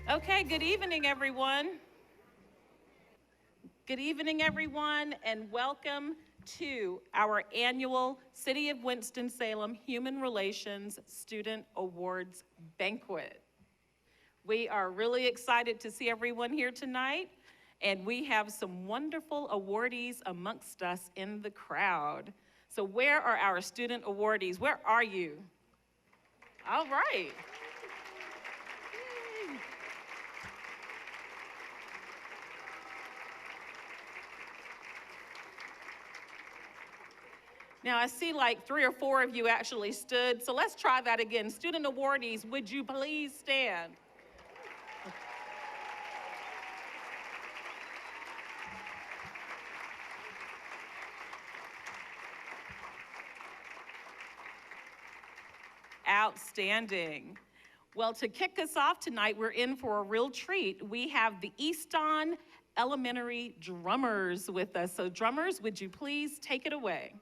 Okay, good evening, everyone. Good evening, everyone, and welcome to our annual City of Winston-Salem Human Relations Student Awards Banquet. We are really excited to see everyone here tonight, and we have some wonderful awardees amongst us in the crowd. So where are our student awardees? Where are you? All right. Now, I see like 3 or 4 of you actually stood, so let's try that again. Student awardees, would you please stand? Outstanding. Well, to kick us off tonight, we're in for a real treat. We have the Easton Elementary Drummers with us. So drummers, would you please take it away?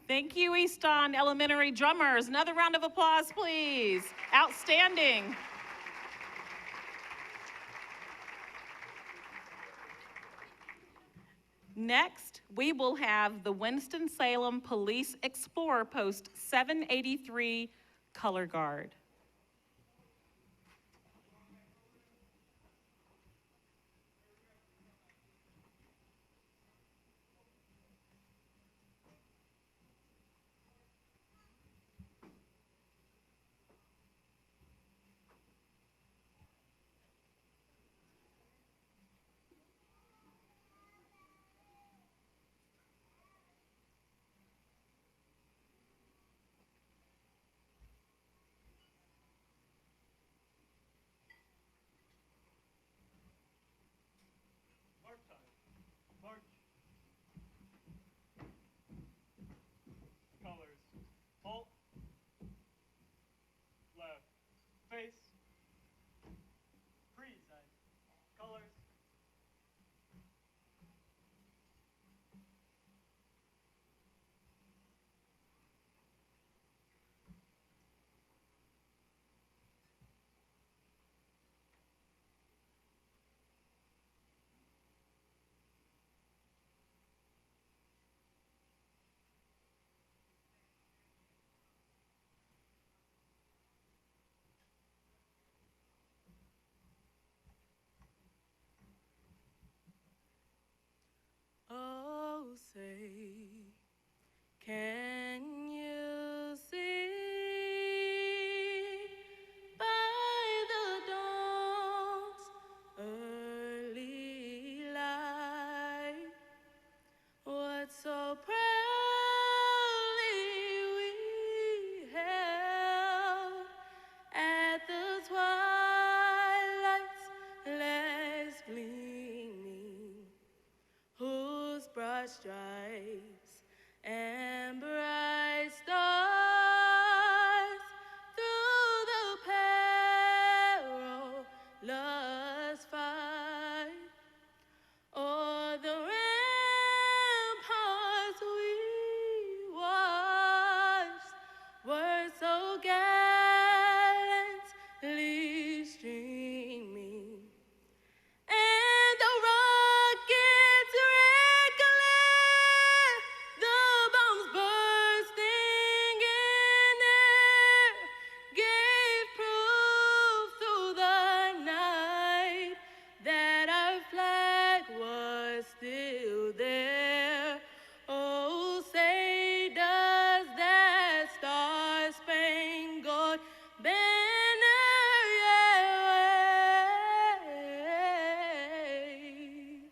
Thank you, Easton Elementary Drummers. Another round of applause, please. Outstanding. Next, we will have the Winston-Salem Police Explorer Post 783 Color Guard. Can you see by the dawn's early light what so proudly we held at the twilight's last gleaming, whose broad stripes and bright stars through the perilous fight o'er the ramparts we watched were so gallantly streaming, and the rockets red-glare, the bombs bursting in air, gave proof through the night that our flag was still there. Oh, say does that star-spangled banner yet wave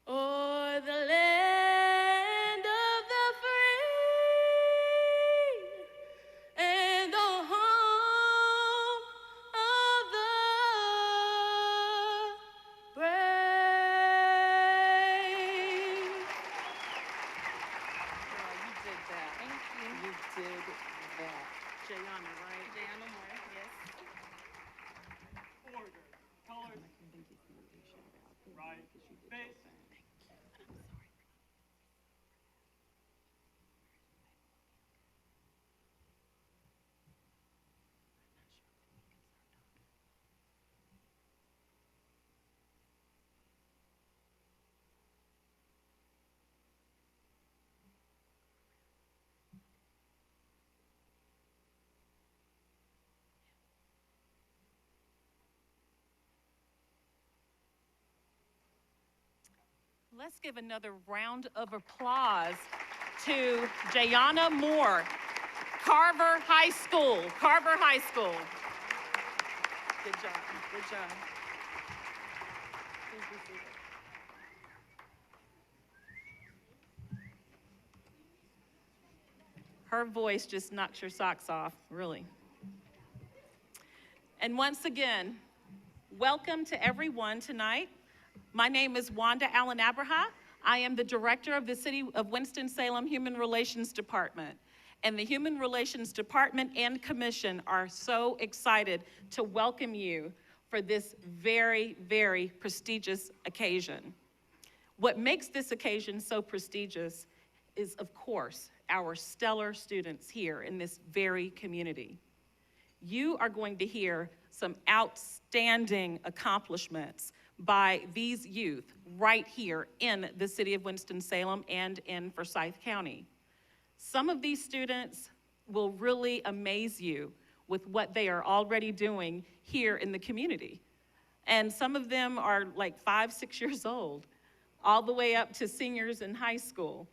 o'er the land of the free and the home of the brave? Girl, you did that. Thank you. You did that. Jayana, right? Jayana Moore, yes. Order. Colors. Right. Face. Let's give another round of applause to Jayana Moore, Carver High School. Carver High School. Good job. Good job. Please be seated. Her voice just knocks your socks off, really. And once again, welcome to everyone tonight. My name is Wanda Allen Abraha. I am the director of the City of Winston-Salem Human Relations Department. And the Human Relations Department and Commission are so excited to welcome you for this very, very prestigious occasion. What makes this occasion so prestigious is, of course, our stellar students here in this very community. You are going to hear some outstanding accomplishments by these youth right here in the city of Winston-Salem and in Forsyth County. Some of these students will really amaze you with what they are already doing here in the community. And some of them are like 5, 6 years old, all the way up to seniors in high school.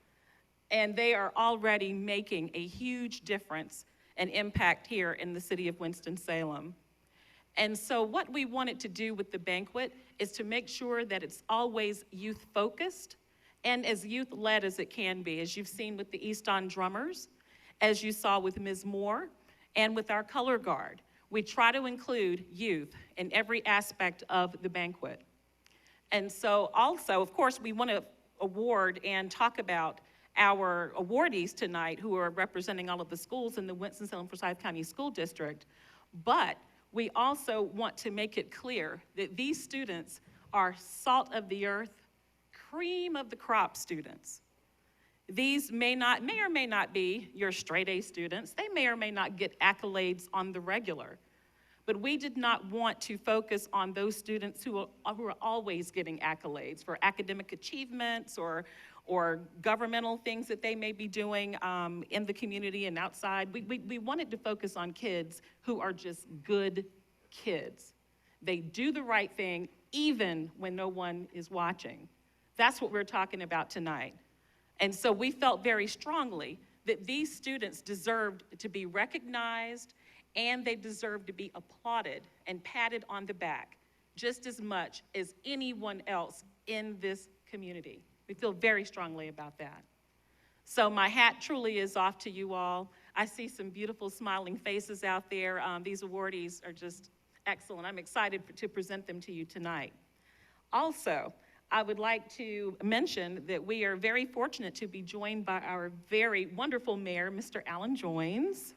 And they are already making a huge difference and impact here in the city of Winston-Salem. And so what we wanted to do with the banquet is to make sure that it's always youth-focused and as youth-led as it can be, as you've seen with the Easton drummers, as you saw with Ms. Moore, and with our color guard. We try to include youth in every aspect of the banquet. And so also, of course, we want to award and talk about our awardees tonight who are representing all of the schools in the Winston-Salem Forsyth County School District. But we also want to make it clear that these students are salt of the earth, cream of the crop students. These may or may not be your straight A students. They may or may not get accolades on the regular. But we did not want to focus on those students who are always getting accolades for academic achievements or governmental things that they may be doing in the community and outside. We wanted to focus on kids who are just good kids. They do the right thing even when no one is watching. That's what we're talking about tonight. And so we felt very strongly that these students deserved to be recognized and they deserved to be applauded and patted on the back just as much as anyone else in this community. We feel very strongly about that. So my hat truly is off to you all. I see some beautiful smiling faces out there. These awardees are just excellent. I'm excited to present them to you tonight. Also, I would like to mention that we are very fortunate to be joined by our very wonderful mayor, Mr. Alan Joines.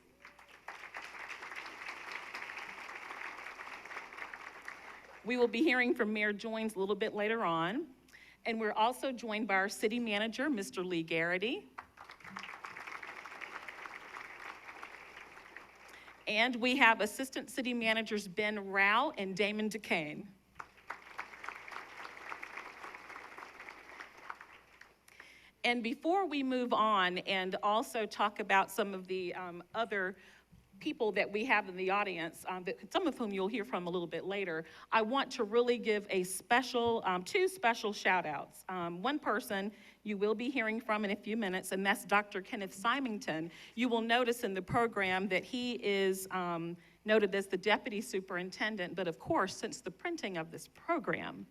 We will be hearing from Mayor Joines a little bit later on. And we're also joined by our city manager, Mr. Lee Garrity. And we have Assistant City Managers Ben Rao and Damon DeCane. And before we move on and also talk about some of the other people that we have in the audience, some of whom you'll hear from a little bit later, I want to really give a special, two special shout outs. One person you will be hearing from in a few minutes, and that's Dr. Kenneth Symington. You will notice in the program that he is noted as the deputy superintendent, but of course, since the printing of this program,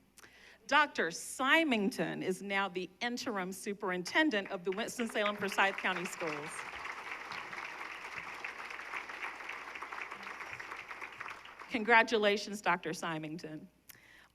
Dr. Symington is now the interim superintendent of the Winston-Salem Forsyth County Schools. Congratulations, Dr. Symington.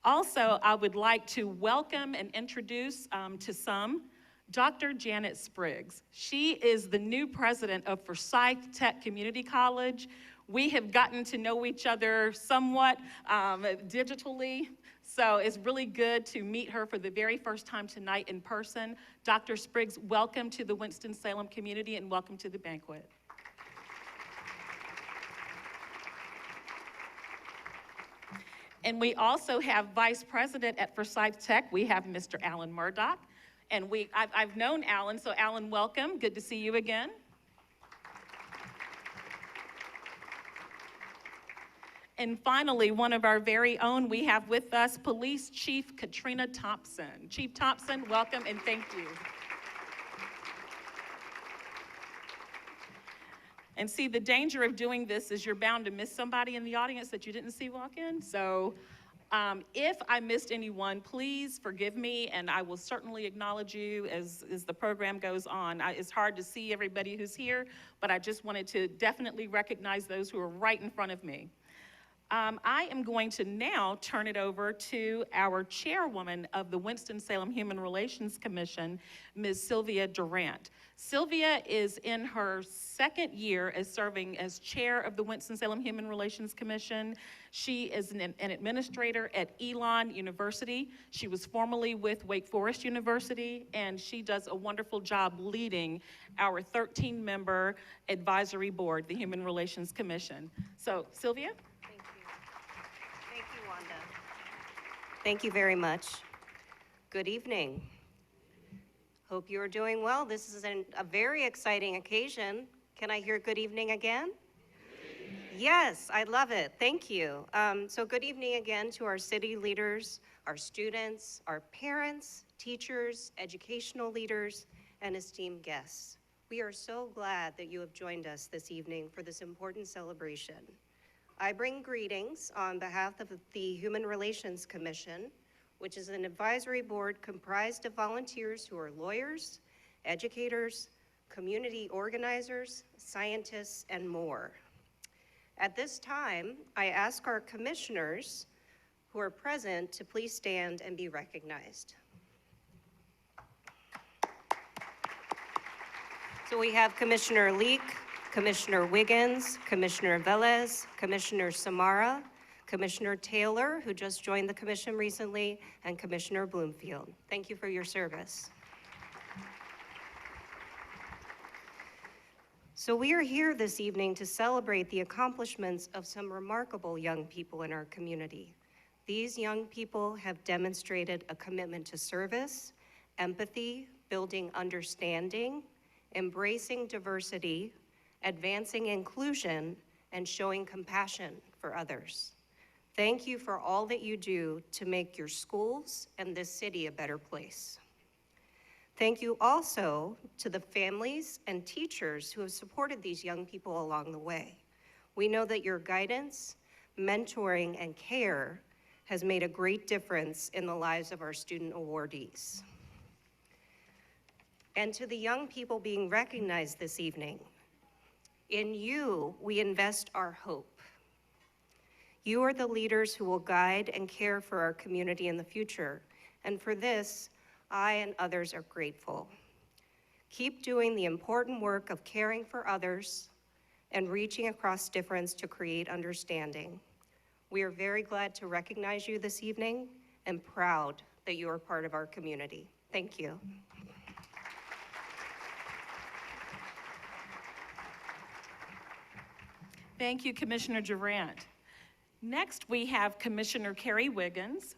Also, I would like to welcome and introduce to some Dr. Janet Spriggs. She is the new president of Forsyth Tech Community College. We have gotten to know each other somewhat digitally, so it's really good to meet her for the very first time tonight in person. Dr. Spriggs, welcome to the Winston-Salem community and welcome to the banquet. And we also have Vice President at Forsyth Tech. We have Mr. Alan Murdoch. And I've known Alan, so Alan, welcome. Good to see you again. And finally, one of our very own, we have with us Police Chief Katrina Thompson. Chief Thompson, welcome and thank you. And see, the danger of doing this is you're bound to miss somebody in the audience that you didn't see walk in. So if I missed anyone, please forgive me, and I will certainly acknowledge you as the program goes on. It's hard to see everybody who's here, but I just wanted to definitely recognize those who are right in front of me. I am going to now turn it over to our chairwoman of the Winston-Salem Human Relations Commission, Ms. Sylvia Durant. Sylvia is in her second year as serving as chair of the Winston-Salem Human Relations Commission. She is an administrator at Elon University. She was formerly with Wake Forest University, and she does a wonderful job leading our 13-member advisory board, the Human Relations Commission. So, Sylvia? Thank you very much. Good evening. Hope you are doing well. This is a very exciting occasion. Can I hear good evening again? Yes, I love it. Thank you. So good evening again to our city leaders, our students, our parents, teachers, educational leaders, and esteemed guests. We are so glad that you have joined us this evening for this important celebration. I bring greetings on behalf of the Human Relations Commission, which is an advisory board comprised of volunteers who are lawyers, educators, community organizers, scientists, and more. At this time, I ask our commissioners who are present to please stand and be recognized. So we have Commissioner Leek, Commissioner Wiggins, Commissioner Velez, Commissioner Samara, Commissioner Taylor, who just joined the commission recently, and Commissioner Bloomfield. Thank you for your service. So we are here this evening to celebrate the accomplishments of some remarkable young people in our community. These young people have demonstrated a commitment to service, empathy, building understanding, embracing diversity, advancing inclusion, and showing compassion for others. Thank you for all that you do to make your schools and this city a better place. Thank you also to the families and teachers who have supported these young people along the way. We know that your guidance, mentoring, and care has made a great difference in the lives of our student awardees. And to the young people being recognized this evening, in you, we invest our hope. You are the leaders who will guide and care for our community in the future, and for this, I and others are grateful. Keep doing the important work of caring for others and reaching across difference to create understanding. We are very glad to recognize you this evening and proud that you are part of our community. Thank you. Thank you, Commissioner Durant. Next, we have Commissioner Carrie Wiggins.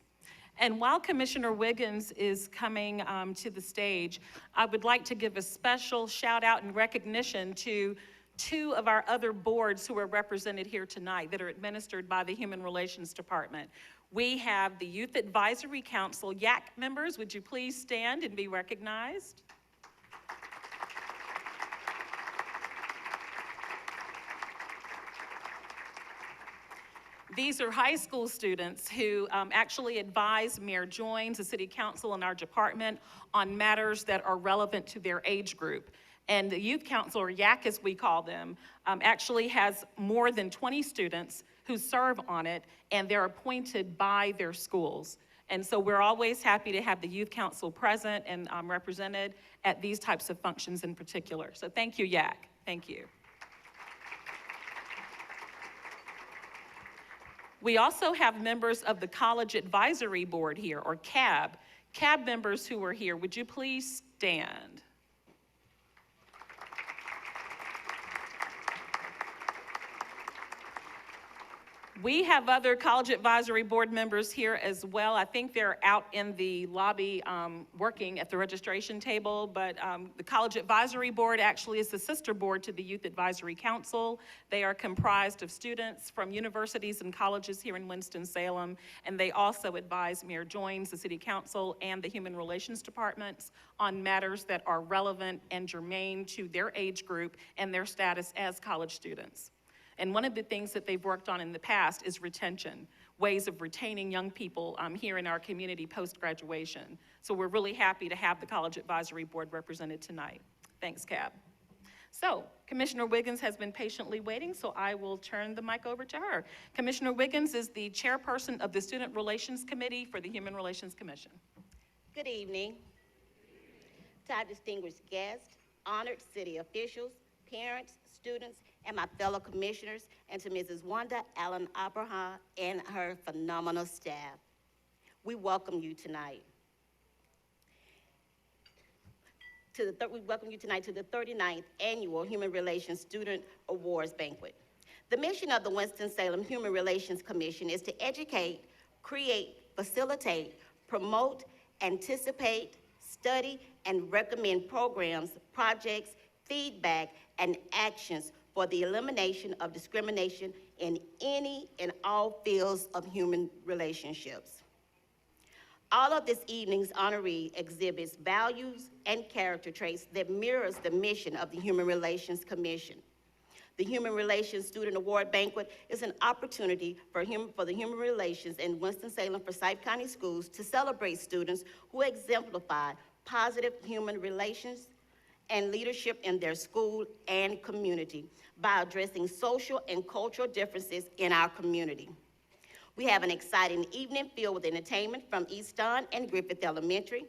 And while Commissioner Wiggins is coming to the stage, I would like to give a special shout out and recognition to two of our other boards who are represented here tonight that are administered by the Human Relations Department. We have the Youth Advisory Council, YAC members. Would you please stand and be recognized? These are high school students who actually advise Mayor Joines, the City Council, and our department on matters that are relevant to their age group. And the Youth Council, or YAC as we call them, actually has more than 20 students who serve on it, and they're appointed by their schools. And so we're always happy to have the Youth Council present and represented at these types of functions in particular. So thank you, YAC. Thank you. We also have members of the College Advisory Board here, or CAB. CAB members who are here, would you please stand? We have other College Advisory Board members here as well. I think they're out in the lobby working at the registration table, but the College Advisory Board actually is the sister board to the Youth Advisory Council. They are comprised of students from universities and colleges here in Winston-Salem, and they also advise Mayor Joines, the City Council, and the Human Relations Departments on matters that are relevant and germane to their age group and their status as college students. And one of the things that they've worked on in the past is retention, ways of retaining young people here in our community post-graduation. So we're really happy to have the College Advisory Board represented tonight. Thanks, Cab. So Commissioner Wiggins has been patiently waiting, so I will turn the mic over to her. Commissioner Wiggins is the chairperson of the Student Relations Committee for the Human Relations Commission. Good evening to our distinguished guests, honored city officials, parents, students, and my fellow commissioners, and to Mrs. Wanda Allen Abraham and her phenomenal staff. We welcome you tonight. We welcome you tonight to the 39th Annual Human Relations Student Awards Banquet. The mission of the Winston-Salem Human Relations Commission is to educate, create, facilitate, promote, anticipate, study, and recommend programs, projects, feedback, and actions for the elimination of discrimination in any and all fields of human relationships. All of this evening's honoree exhibits values and character traits that mirrors the mission of the Human Relations Commission. The Human Relations Student Award Banquet is an opportunity for the Human Relations in Winston-Salem Forsyth County Schools to celebrate students who exemplify positive human relations and leadership in their school and community by addressing social and cultural differences in our community. We have an exciting evening filled with entertainment from Easton and Griffith Elementary,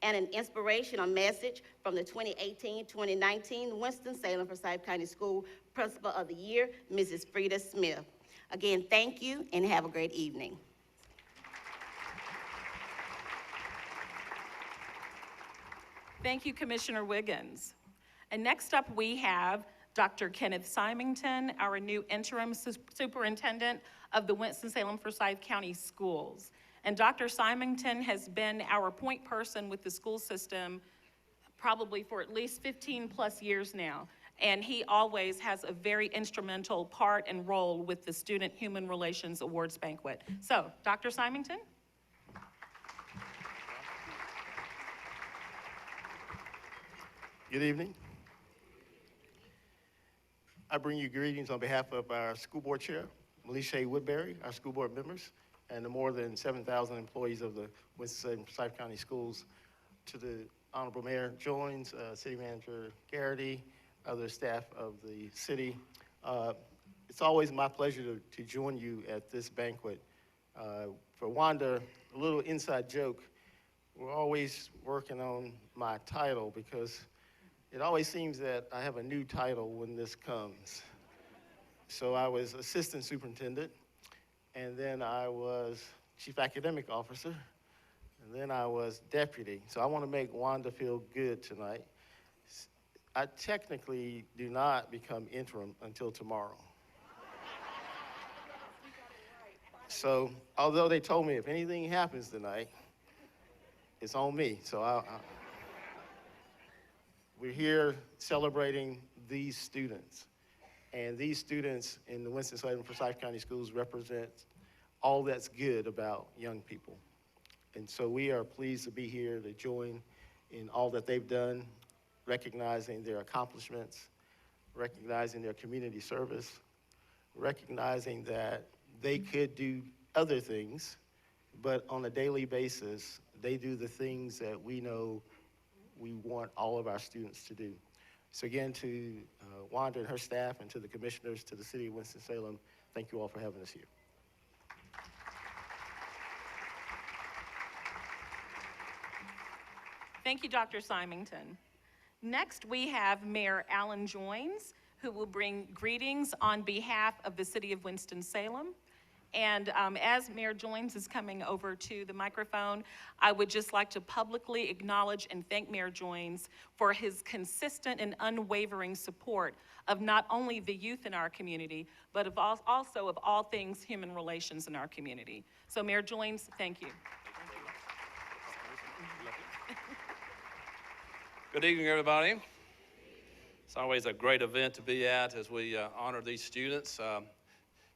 and an inspirational message from the 2018-2019 Winston-Salem Forsyth County School Principal of the Year, Mrs. Frida Smith. Again, thank you and have a great evening. Thank you, Commissioner Wiggins. And next up, we have Dr. Kenneth Symington, our new interim superintendent of the Winston-Salem Forsyth County Schools. And Dr. Symington has been our point person with the school system probably for at least 15 plus years now. And he always has a very instrumental part and role with the Student Human Relations Awards Banquet. So, Dr. Symington? Good evening. I bring you greetings on behalf of our school board chair, Melissa Woodbury, our school board members, and the more than 7,000 employees of the Winston-Salem County Schools, to the Honorable Mayor Joines, City Manager Garrity, other staff of the city. It's always my pleasure to join you at this banquet. For Wanda, a little inside joke, we're always working on my title because it always seems that I have a new title when this comes. So I was assistant superintendent, and then I was chief academic officer, and then I was deputy. So I want to make Wanda feel good tonight. I technically do not become interim until tomorrow. So although they told me if anything happens tonight, it's on me. So we're here celebrating these students. And these students in the Winston-Salem County Schools represent all that's good about young people. And so we are pleased to be here to join in all that they've done, recognizing their accomplishments, recognizing their community service, recognizing that they could do other things, but on a daily basis, they do the things that we know we want all of our students to do. So again, to Wanda and her staff, and to the commissioners, to the city of Winston-Salem, thank you all for having us here. Thank you, Dr. Symington. Next, we have Mayor Alan Joines, who will bring greetings on behalf of the city of Winston-Salem. And as Mayor Joines is coming over to the microphone, I would just like to publicly acknowledge and thank Mayor Joines for his consistent and unwavering support of not only the youth in our community, but of also of all things human relations in our community. So Mayor Joines, thank you. Good evening, everybody. It's always a great event to be at as we honor these students.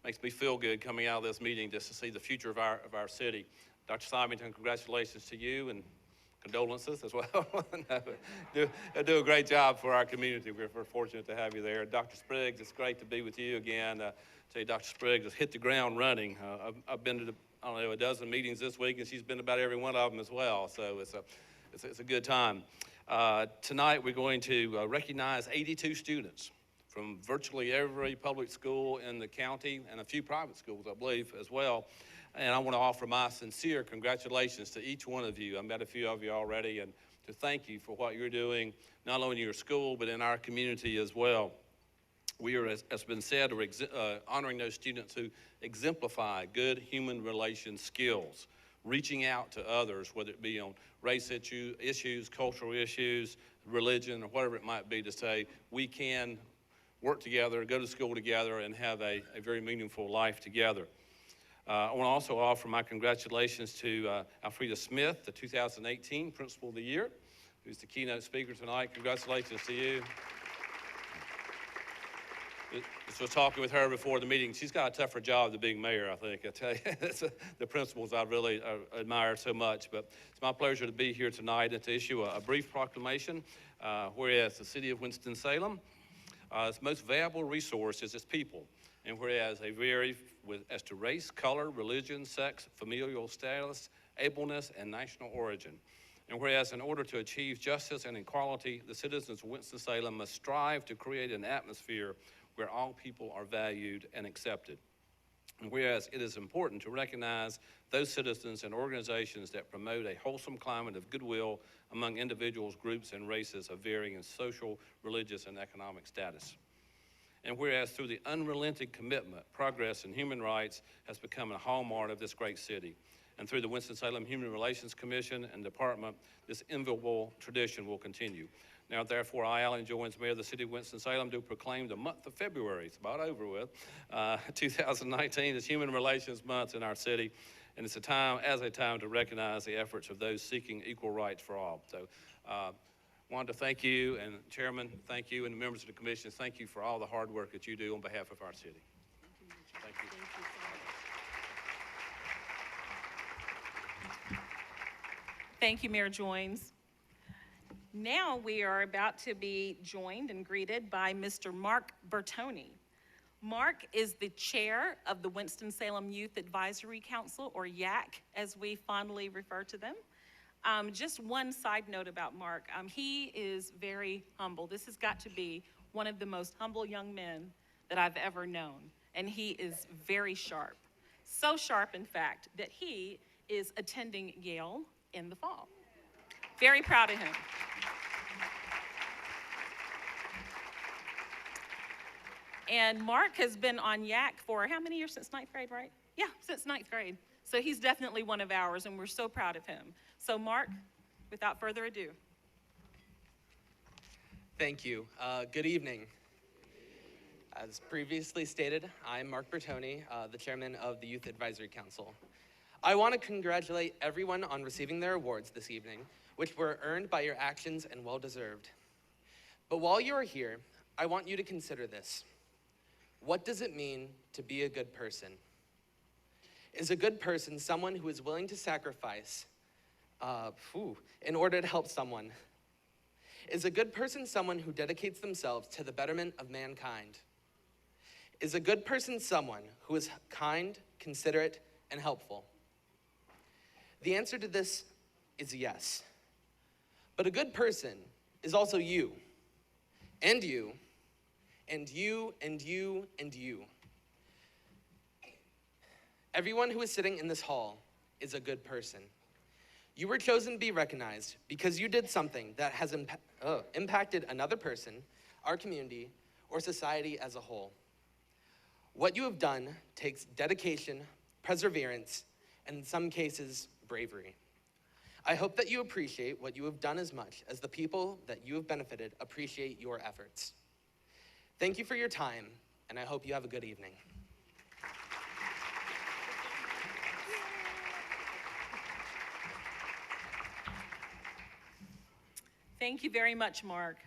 Makes me feel good coming out of this meeting just to see the future of our city. Dr. Symington, congratulations to you and condolences as well. do a great job for our community. We're fortunate to have you there. Dr. Spriggs, it's great to be with you again. Tell you, Dr. Spriggs has hit the ground running. I've been to, I don't know, a dozen meetings this week, and she's been to about every one of them as well. So it's a good time. Tonight we're going to recognize 82 students from virtually every public school in the county and a few private schools, I believe, as well. And I want to offer my sincere congratulations to each one of you. I met a few of you already, and to thank you for what you're doing, not only in your school, but in our community as well. We are, as has been said, honoring those students who exemplify good human relations skills, reaching out to others, whether it be on race issues, cultural issues, religion, or whatever it might be, to say we can work together, go to school together, and have a very meaningful life together. I want to also offer my congratulations to Alfreda Smith, the 2018 Principal of the Year, who's the keynote speaker tonight. Congratulations to you. Just was talking with her before the meeting. She's got a tougher job than being mayor, I think. I tell you, it's the principals I really admire so much. But it's my pleasure to be here tonight and to issue a brief proclamation. Whereas the city of Winston-Salem, its most valuable resource is its people. And whereas they vary as to race, color, religion, sex, familial status, ableness, and national origin. And whereas in order to achieve justice and equality, the citizens of Winston-Salem must strive to create an atmosphere where all people are valued and accepted. And whereas it is important to recognize those citizens and organizations that promote a wholesome climate of goodwill among individuals, groups, and races of varying social, religious, and economic status. And whereas through the unrelenting commitment, progress in human rights has become a hallmark of this great city. And through the Winston-Salem Human Relations Commission and Department, this enviable tradition will continue. Now, therefore, I, Alan Joines, Mayor of the City of Winston-Salem, do proclaim the month of February, it's about over with, 2019 as Human Relations Month in our city. And it's a time to recognize the efforts of those seeking equal rights for all. So, wanted to thank you, and Chairman, thank you, and the members of the commission, thank you for all the hard work that you do on behalf of our city. Thank you. Thank you, Mayor Joines. Now we are about to be joined and greeted by Mr. Mark Bertoni. Mark is the chair of the Winston-Salem Youth Advisory Council, or YAC, as we fondly refer to them. Just one side note about Mark. He is very humble. This has got to be one of the most humble young men that I've ever known. And he is very sharp. So sharp, in fact, that he is attending Yale in the fall. Very proud of him. And Mark has been on YAC for how many years? Since ninth grade, right? Yeah, since ninth grade. So he's definitely one of ours, and we're so proud of him. So Mark, without further ado. Thank you. Good evening. As previously stated, I'm Mark Bertoni, the chairman of the Youth Advisory Council. I want to congratulate everyone on receiving their awards this evening, which were earned by your actions and well-deserved. But while you are here, I want you to consider this. What does it mean to be a good person? Is a good person someone who is willing to sacrifice in order to help someone? Is a good person someone who dedicates themselves to the betterment of mankind? Is a good person someone who is kind, considerate, and helpful? The answer to this is yes. But a good person is also you, and you, and you, and you, and you. Everyone who is sitting in this hall is a good person. You were chosen to be recognized because you did something that has impacted another person, our community, or society as a whole. What you have done takes dedication, perseverance, and in some cases, bravery. I hope that you appreciate what you have done as much as the people that you have benefited appreciate your efforts. Thank you for your time, and I hope you have a good evening. Thank you very much, Mark.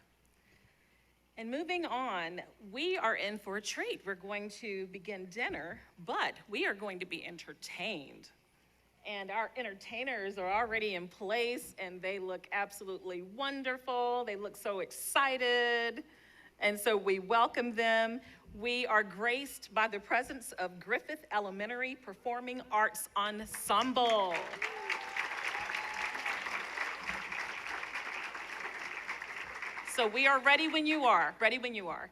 And moving on, we are in for a treat. We're going to begin dinner, but we are going to be entertained. And our entertainers are already in place, and they look absolutely wonderful. They look so excited, and so we welcome them. We are graced by the presence of Griffith Elementary Performing Arts Ensemble. So we are ready when you are. Ready when you are.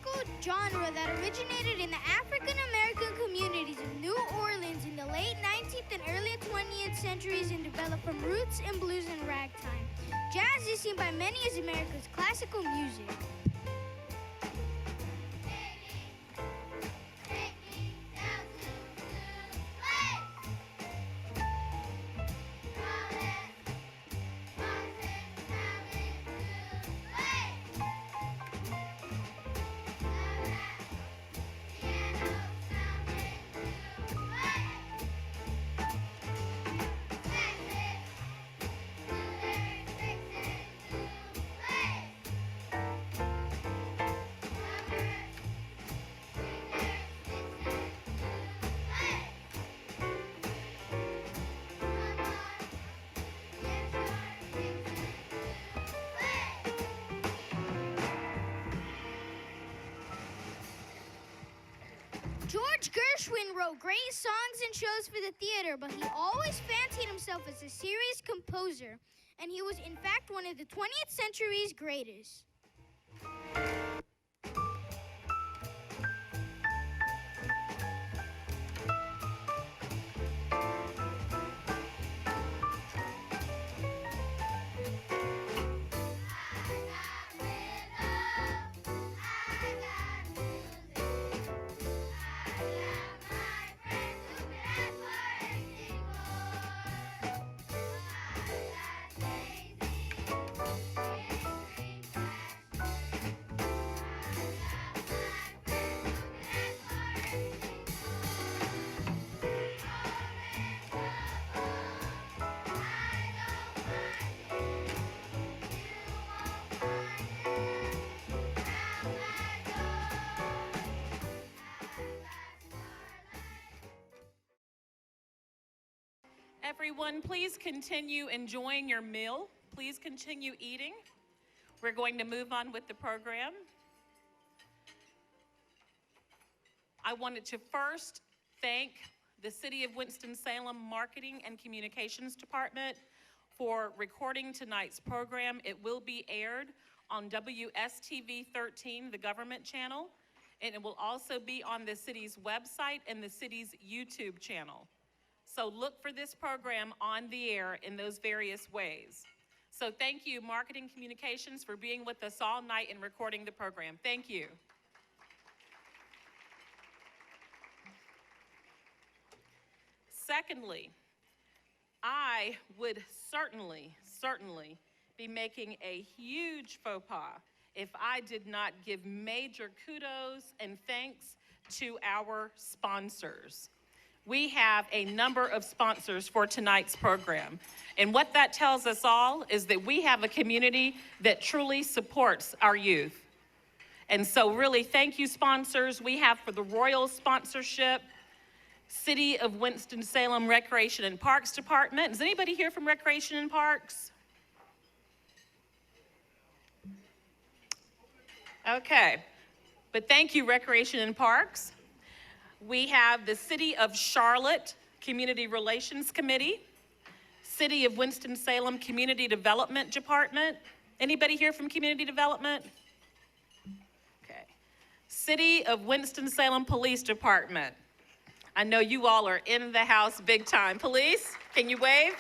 musical genre that originated in the African-American communities of New Orleans in the late 19th and early 20th centuries and developed from roots and blues and ragtime. Jazz is seen by many as America's classical music. George Gershwin wrote great songs and shows for the theater, but he always fancied himself as a serious composer, and he was in fact one of the 20th century's greatest. Everyone, please continue enjoying your meal. Please continue eating. We're going to move on with the program. I wanted to first thank the City of Winston-Salem Marketing and Communications Department for recording tonight's program. It will be aired on WSTV 13, the government channel, and it will also be on the city's website and the city's YouTube channel. So look for this program on the air in those various ways. So thank you, Marketing Communications, for being with us all night and recording the program. Thank you. Secondly, I would certainly be making a huge faux pas if I did not give major kudos and thanks to our sponsors. We have a number of sponsors for tonight's program. And what that tells us all is that we have a community that truly supports our youth. And so really, thank you, sponsors. We have for the Royal sponsorship, City of Winston-Salem Recreation and Parks Department. Is anybody here from Recreation and Parks? Okay, but thank you, Recreation and Parks. We have the City of Charlotte Community Relations Committee, City of Winston-Salem Community Development Department. Anybody here from Community Development? Okay. City of Winston-Salem Police Department. I know you all are in the house big time. Police, can you wave?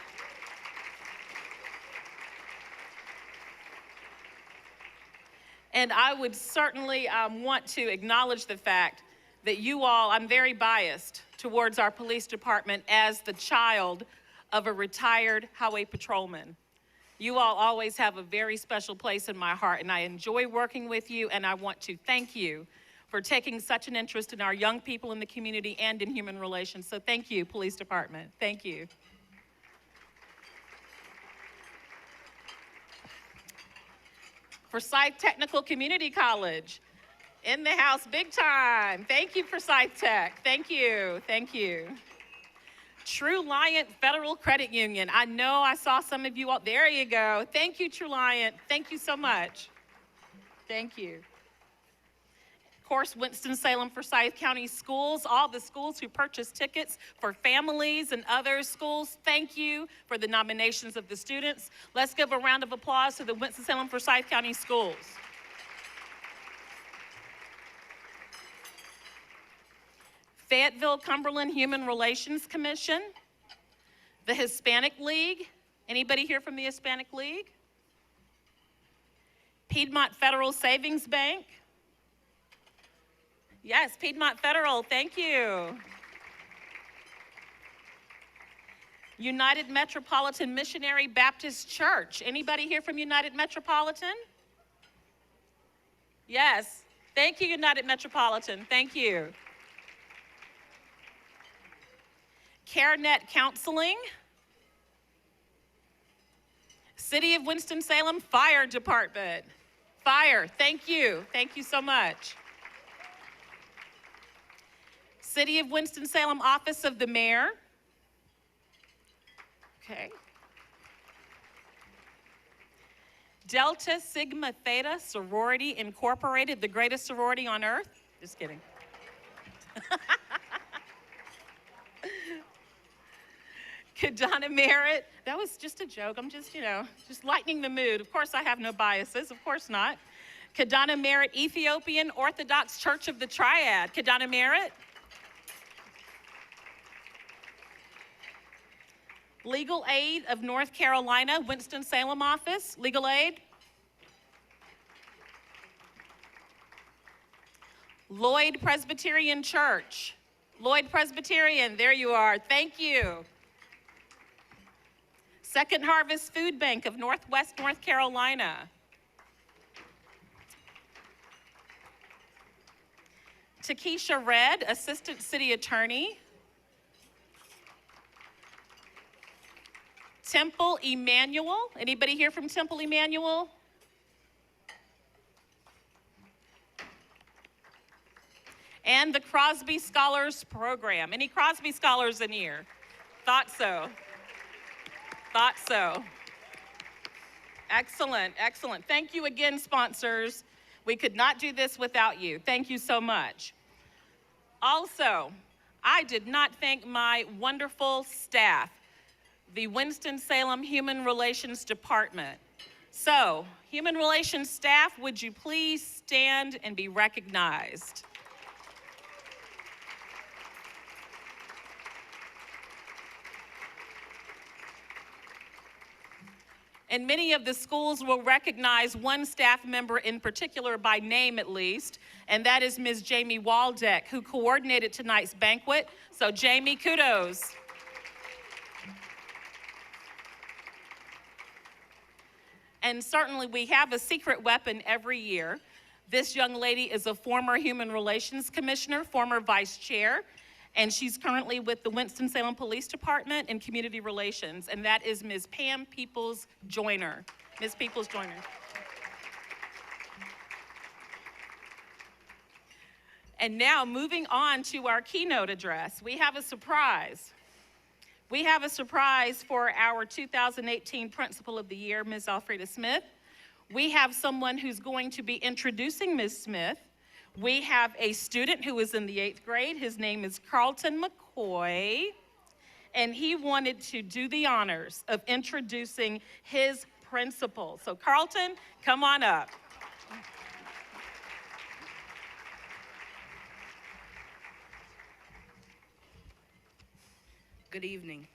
And I would certainly want to acknowledge the fact that you all, I'm very biased towards our police department as the child of a retired highway patrolman. You all always have a very special place in my heart, and I enjoy working with you, and I want to thank you for taking such an interest in our young people in the community and in human relations. So thank you, police department. Thank you. Forsyth Technical Community College. In the house big time. Thank you, Forsyth Tech. Thank you, thank you. True Liant Federal Credit Union. I know I saw some of you all. There you go. Thank you, True Liant. Thank you so much. Thank you. Of course, Winston-Salem Forsyth County Schools, all the schools who purchase tickets for families and other schools, thank you for the nominations of the students. Let's give a round of applause to the Winston-Salem Forsyth County Schools. Fayetteville-Cumberland Human Relations Commission, the Hispanic League. Anybody here from the Hispanic League? Piedmont Federal Savings Bank. Yes, Piedmont Federal, thank you. United Metropolitan Missionary Baptist Church. Anybody here from United Metropolitan? Yes, thank you, United Metropolitan, thank you. CareNet Counseling. City of Winston-Salem Fire Department. Fire, thank you so much. City of Winston-Salem Office of the Mayor. Okay. Delta Sigma Theta Sorority Incorporated, the greatest sorority on earth. Just kidding. Kadana Merritt, that was just a joke. I'm just, just lightening the mood. Of course, I have no biases. Of course not. Kadana Merritt, Ethiopian Orthodox Church of the Triad. Kadana Merritt. Legal Aid of North Carolina, Winston-Salem office. Legal Aid. Lloyd Presbyterian Church. Lloyd Presbyterian, there you are. Thank you. Second Harvest Food Bank of Northwest North Carolina. Takesha Red, Assistant City Attorney. Temple Emmanuel. Anybody here from Temple Emmanuel? And the Crosby Scholars Program. Any Crosby Scholars in here? Thought so. Thought so. Excellent, excellent. Thank you again, sponsors. We could not do this without you. Thank you so much. Also, I did not thank my wonderful staff, the Winston-Salem Human Relations Department. So, Human Relations staff, would you please stand and be recognized? And many of the schools will recognize one staff member in particular by name at least, and that is Ms. Jamie Waldeck, who coordinated tonight's banquet. So Jamie, kudos. And certainly we have a secret weapon every year. This young lady is a former Human Relations Commissioner, former Vice Chair, and she's currently with the Winston-Salem Police Department in Community Relations, and that is Ms. Pam Peoples-Joyner. Ms. Peoples-Joyner. And now moving on to our keynote address, we have a surprise. We have a surprise for our 2018 Principal of the Year, Ms. Alfreda Smith. We have someone who's going to be introducing Ms. Smith. We have a student who is in the 8th grade. His name is Carlton McCoy, and he wanted to do the honors of introducing his principal. So Carlton, come on up. Good evening.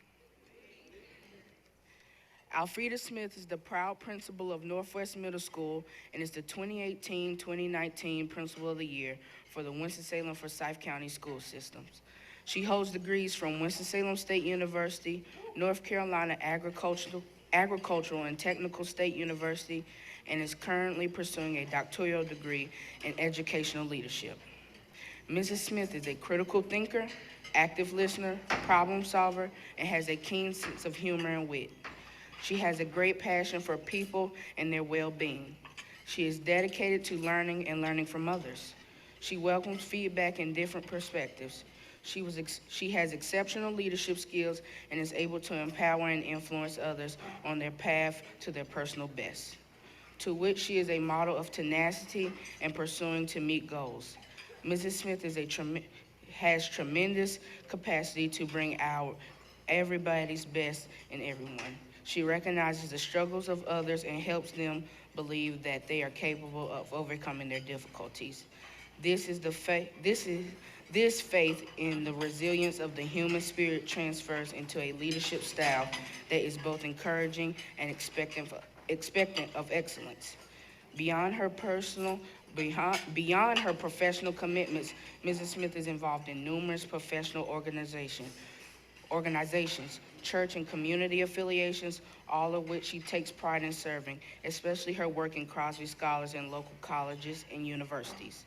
Alfreda Smith is the proud principal of Northwest Middle School and is the 2018-2019 Principal of the Year for the Winston-Salem Forsyth County School Systems. She holds degrees from Winston-Salem State University, North Carolina Agricultural and Technical State University, and is currently pursuing a doctoral degree in educational leadership. Mrs. Smith is a critical thinker, active listener, problem solver, and has a keen sense of humor and wit. She has a great passion for people and their well-being. She is dedicated to learning and learning from others. She welcomes feedback and different perspectives. She has exceptional leadership skills and is able to empower and influence others on their path to their personal best, to which she is a model of tenacity and pursuing to meet goals. Mrs. Smith has tremendous capacity to bring out everybody's best in everyone. She recognizes the struggles of others and helps them believe that they are capable of overcoming their difficulties. This is This faith in the resilience of the human spirit transfers into a leadership style that is both encouraging and expectant of excellence. Beyond her professional commitments, Mrs. Smith is involved in numerous professional organizations, church and community affiliations, all of which she takes pride in serving, especially her work in Crosby Scholars in local colleges and universities.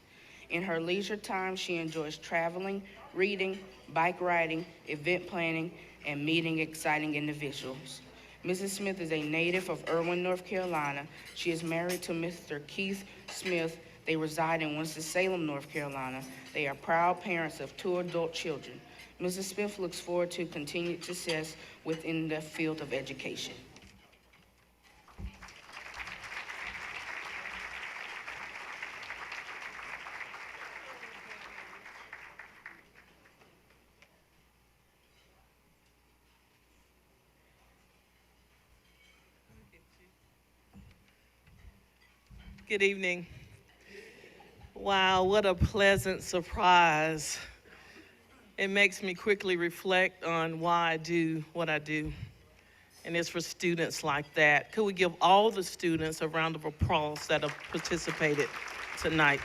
In her leisure time, she enjoys traveling, reading, bike riding, event planning, and meeting exciting individuals. Mrs. Smith is a native of Irwin, North Carolina. She is married to Mr. Keith Smith. They reside in Winston-Salem, North Carolina. They are proud parents of 2 adult children. Mrs. Smith looks forward to continued success within the field of education. Good evening. Wow, what a pleasant surprise. It makes me quickly reflect on why I do what I do. And it's for students like that. Could we give all the students a round of applause that have participated tonight?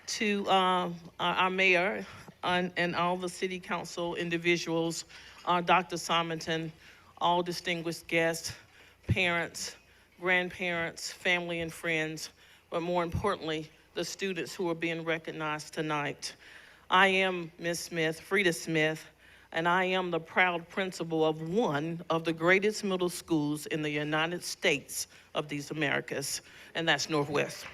To our mayor and all the city council individuals, Dr. Simonton, all distinguished guests, parents, grandparents, family and friends, but more importantly, the students who are being recognized tonight. I am Ms. Smith, Frida Smith, and I am the proud principal of one of the greatest middle schools in the United States of these Americas, and that's Northwest.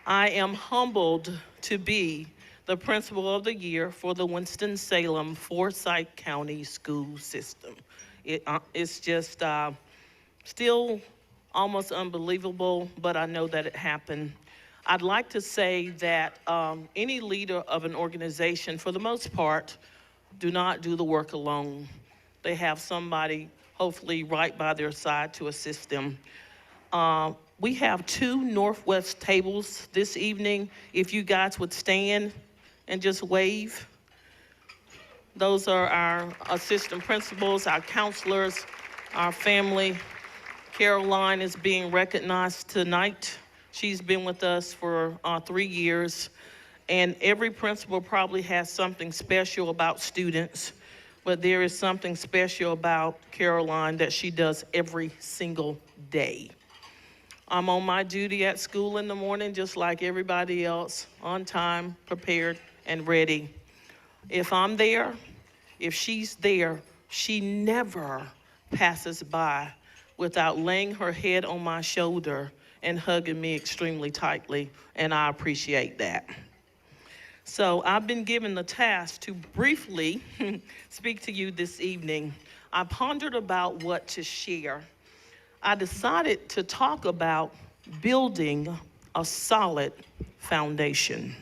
I am humbled to be the Principal of the Year for the Winston-Salem Forsyth County School System. It's just still almost unbelievable, but I know that it happened. I'd like to say that any leader of an organization, for the most part, do not do the work alone. They have somebody hopefully right by their side to assist them. We have 2 Northwest tables this evening. If you guys would stand and just wave. Those are our assistant principals, our counselors, our family. Caroline is being recognized tonight. She's been with us for 3 years, and every principal probably has something special about students, but there is something special about Caroline that she does every single day. I'm on my duty at school in the morning just like everybody else, on time, prepared, and ready. If I'm there, if she's there, she never passes by without laying her head on my shoulder and hugging me extremely tightly, and I appreciate that. So I've been given the task to briefly speak to you this evening. I pondered about what to share. I decided to talk about building a solid foundation.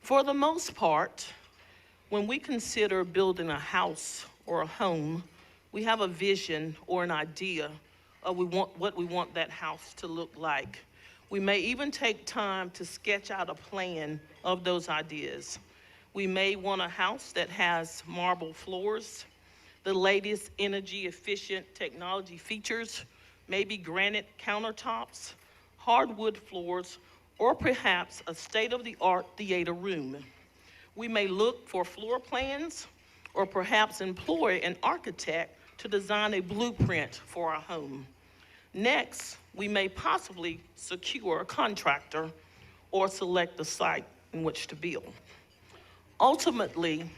For the most part, when we consider building a house or a home, we have a vision or an idea of what we want that house to look like. We may even take time to sketch out a plan of those ideas. We may want a house that has marble floors, the latest energy-efficient technology features, maybe granite countertops, hardwood floors, or perhaps a state-of-the-art theater room. We may look for floor plans or perhaps employ an architect to design a blueprint for our home. Next, we may possibly secure a contractor or select the site in which to build. Ultimately,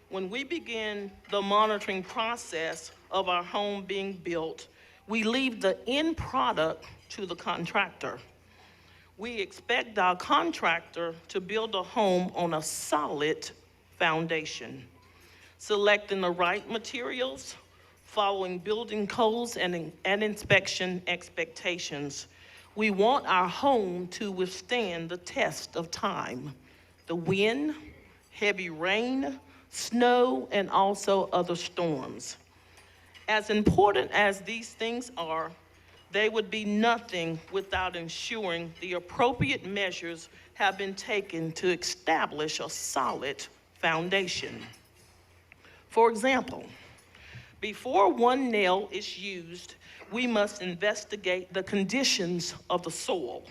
when we begin the monitoring process of our home being built, we leave the end product to the contractor. We expect our contractor to build a home on a solid foundation, selecting the right materials, following building codes and inspection expectations. We want our home to withstand the test of time, the wind, heavy rain, snow, and also other storms. As important as these things are, they would be nothing without ensuring the appropriate measures have been taken to establish a solid foundation. For example, before one nail is used, we must investigate the conditions of the soil.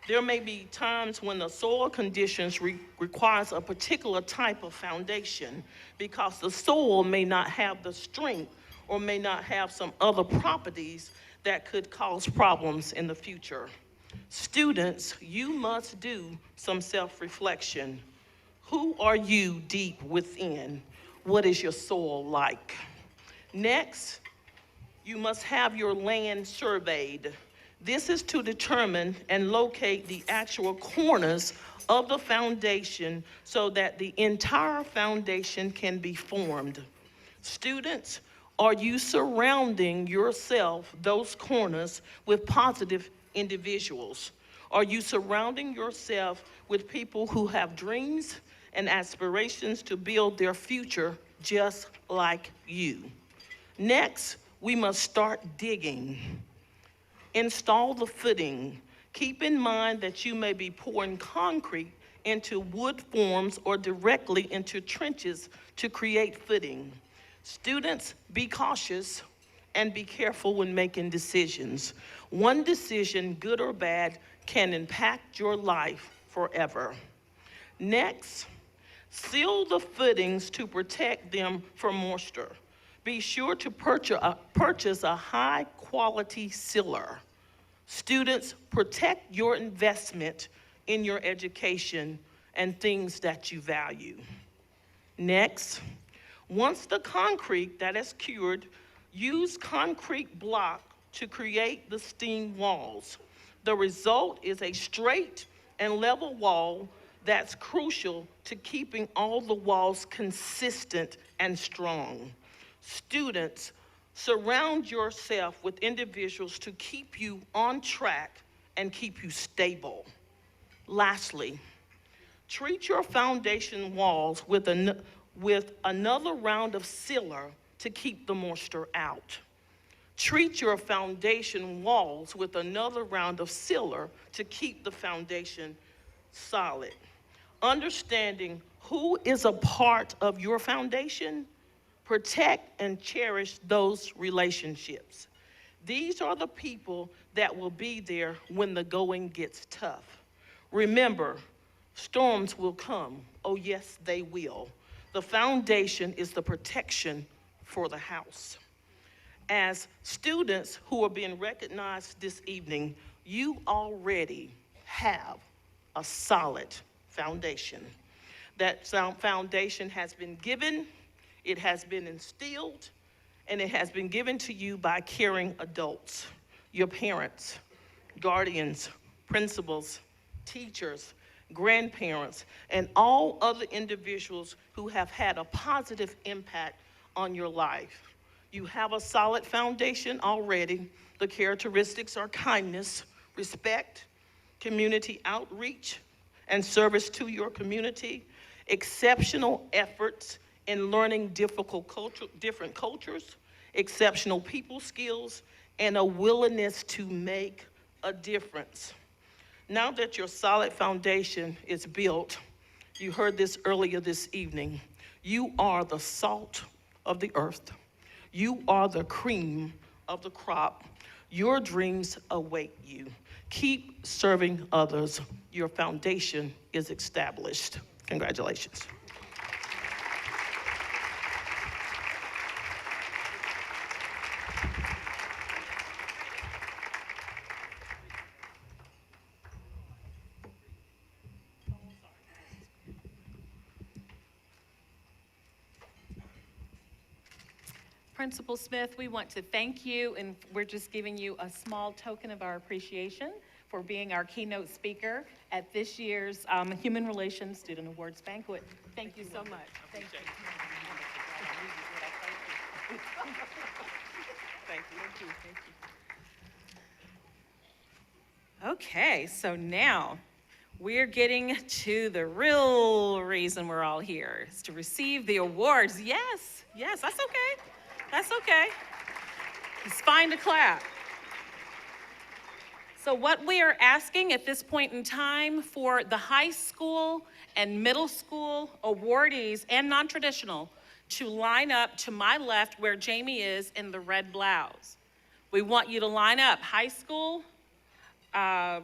There may be times when the soil conditions requires a particular type of foundation because the soil may not have the strength or may not have some other properties that could cause problems in the future. Students, you must do some self-reflection. Who are you deep within? What is your soil like? Next, you must have your land surveyed. This is to determine and locate the actual corners of the foundation so that the entire foundation can be formed. Students, are you surrounding yourself, those corners, with positive individuals? Are you surrounding yourself with people who have dreams and aspirations to build their future just like you? Next, we must start digging. Install the footing. Keep in mind that you may be pouring concrete into wood forms or directly into trenches to create footing. Students, be cautious and be careful when making decisions. One decision, good or bad, can impact your life forever. Next, seal the footings to protect them from moisture. Be sure to purchase a high-quality sealer. Students, protect your investment in your education and things that you value. Next, once the concrete that is cured, use concrete block to create the steam walls. The result is a straight and level wall that's crucial to keeping all the walls consistent and strong. Students, surround yourself with individuals to keep you on track and keep you stable. Lastly, treat your foundation walls with another round of sealer to keep the moisture out. Treat your foundation walls with another round of sealer to keep the foundation solid. Understanding who is a part of your foundation, protect and cherish those relationships. These are the people that will be there when the going gets tough. Remember, storms will come. Oh yes, they will. The foundation is the protection for the house. As students who are being recognized this evening, you already have a solid foundation. That foundation has been given, it has been instilled, and it has been given to you by caring adults, your parents, guardians, principals, teachers, grandparents, and all other individuals who have had a positive impact on your life. You have a solid foundation already. The characteristics are kindness, respect, community outreach, and service to your community, exceptional efforts in learning different cultures, exceptional people skills, and a willingness to make a difference. Now that your solid foundation is built, you heard this earlier this evening, you are the salt of the earth. You are the cream of the crop. Your dreams await you. Keep serving others. Your foundation is established. Congratulations. Principal Smith, we want to thank you, and we're just giving you a small token of our appreciation for being our keynote speaker at this year's Human Relations Student Awards Banquet. Thank you so much. Thank you. Thank you. Okay, so now we're getting to the real reason we're all here, is to receive the awards. Yes, that's okay. That's okay. It's fine to clap. So what we are asking at this point in time for the high school and middle school awardees and non-traditional to line up to my left where Jamie is in the red blouse. We want you to line up high school,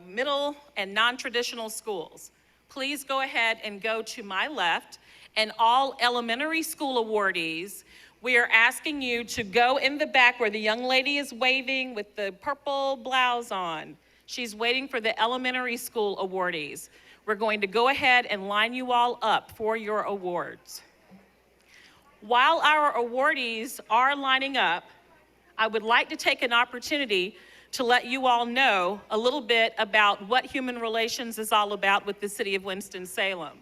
middle, and non-traditional schools. Please go ahead and go to my left. And all elementary school awardees, we are asking you to go in the back where the young lady is waving with the purple blouse on. She's waiting for the elementary school awardees. We're going to go ahead and line you all up for your awards. While our awardees are lining up, I would like to take an opportunity to let you all know a little bit about what human relations is all about with the City of Winston-Salem.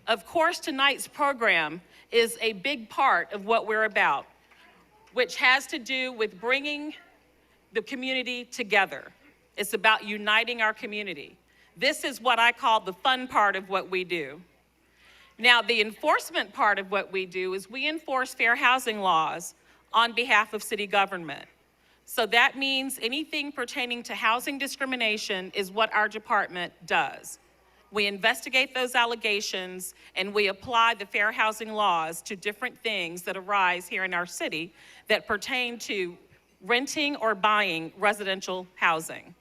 Of course, tonight's program is a big part of what we're about, which has to do with bringing the community together. It's about uniting our community. This is what I call the fun part of what we do. Now, the enforcement part of what we do is we enforce fair housing laws on behalf of city government. So that means anything pertaining to housing discrimination is what our department does. We investigate those allegations and we apply the fair housing laws to different things that arise here in our city that pertain to renting or buying residential housing.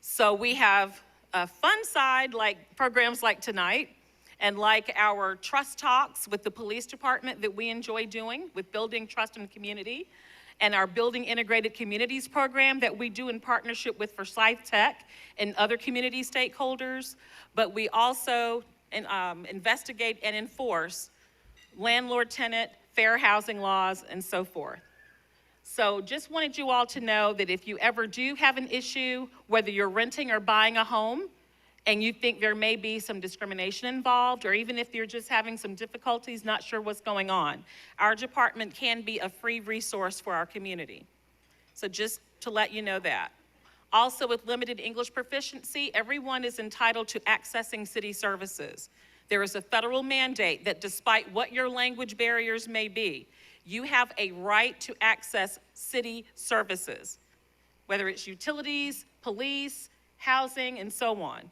So we have a fun side like programs like tonight and like our trust talks with the police department that we enjoy doing with building trust in the community, and our Building Integrated Communities program that we do in partnership with Forsyth Tech and other community stakeholders. But we also investigate and enforce landlord-tenant, fair housing laws, and so forth. So just wanted you all to know that if you ever do have an issue, whether you're renting or buying a home, and you think there may be some discrimination involved, or even if you're just having some difficulties, not sure what's going on, our department can be a free resource for our community. So just to let you know that. Also, with limited English proficiency, everyone is entitled to accessing city services. There is a federal mandate that despite what your language barriers may be, you have a right to access city services, whether it's utilities, police, housing, and so on.